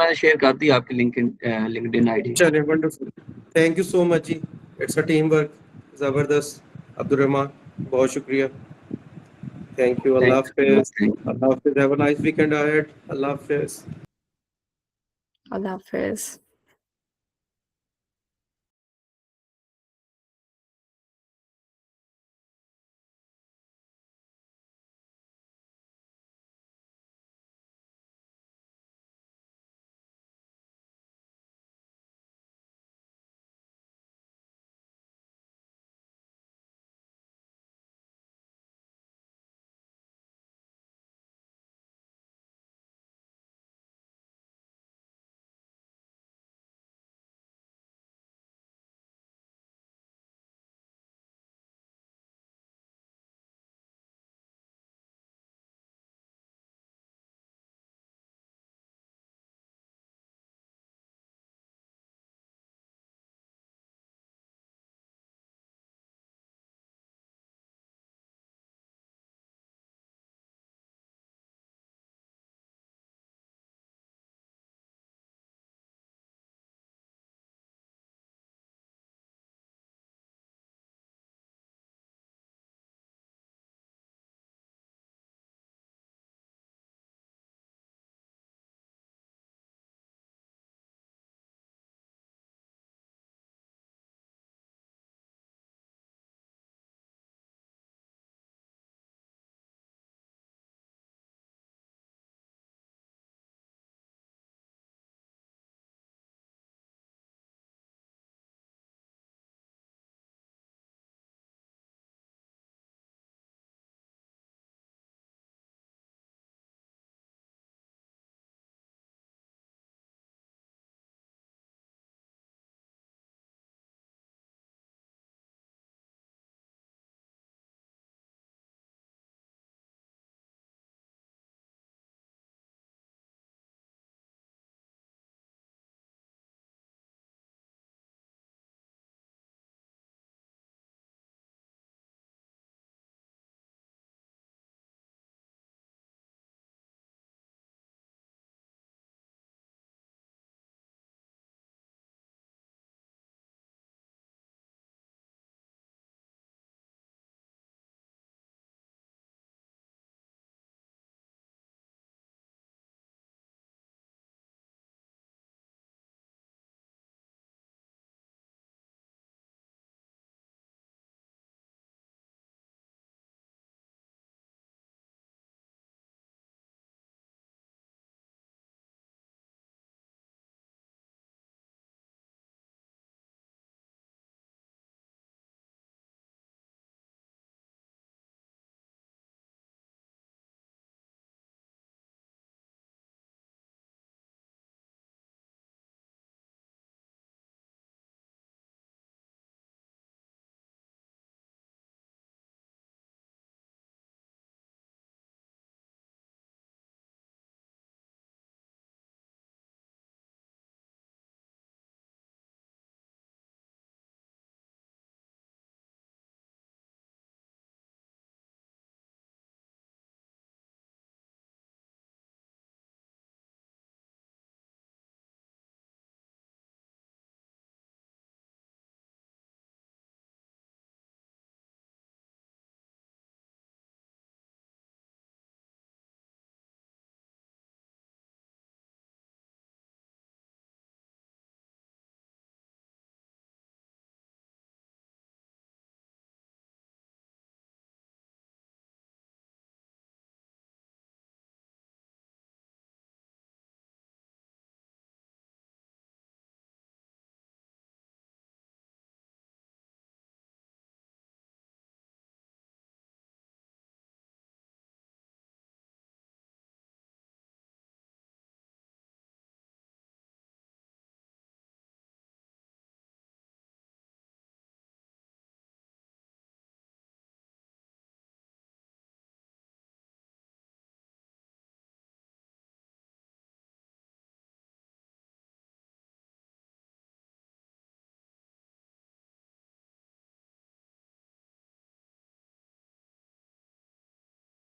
میں نے شیئر کر دی آپ کی لنکڈ آئی ڈی. چلیں wonderful, thank you so much جی, اٹس اے ٹیم ورک, زبردست. عبدالرحمان بہت شکریہ, تھینک یو. اللہ حافظ. اللہ حافظ. Have a nice weekend ahead. اللہ حافظ. اللہ حافظ.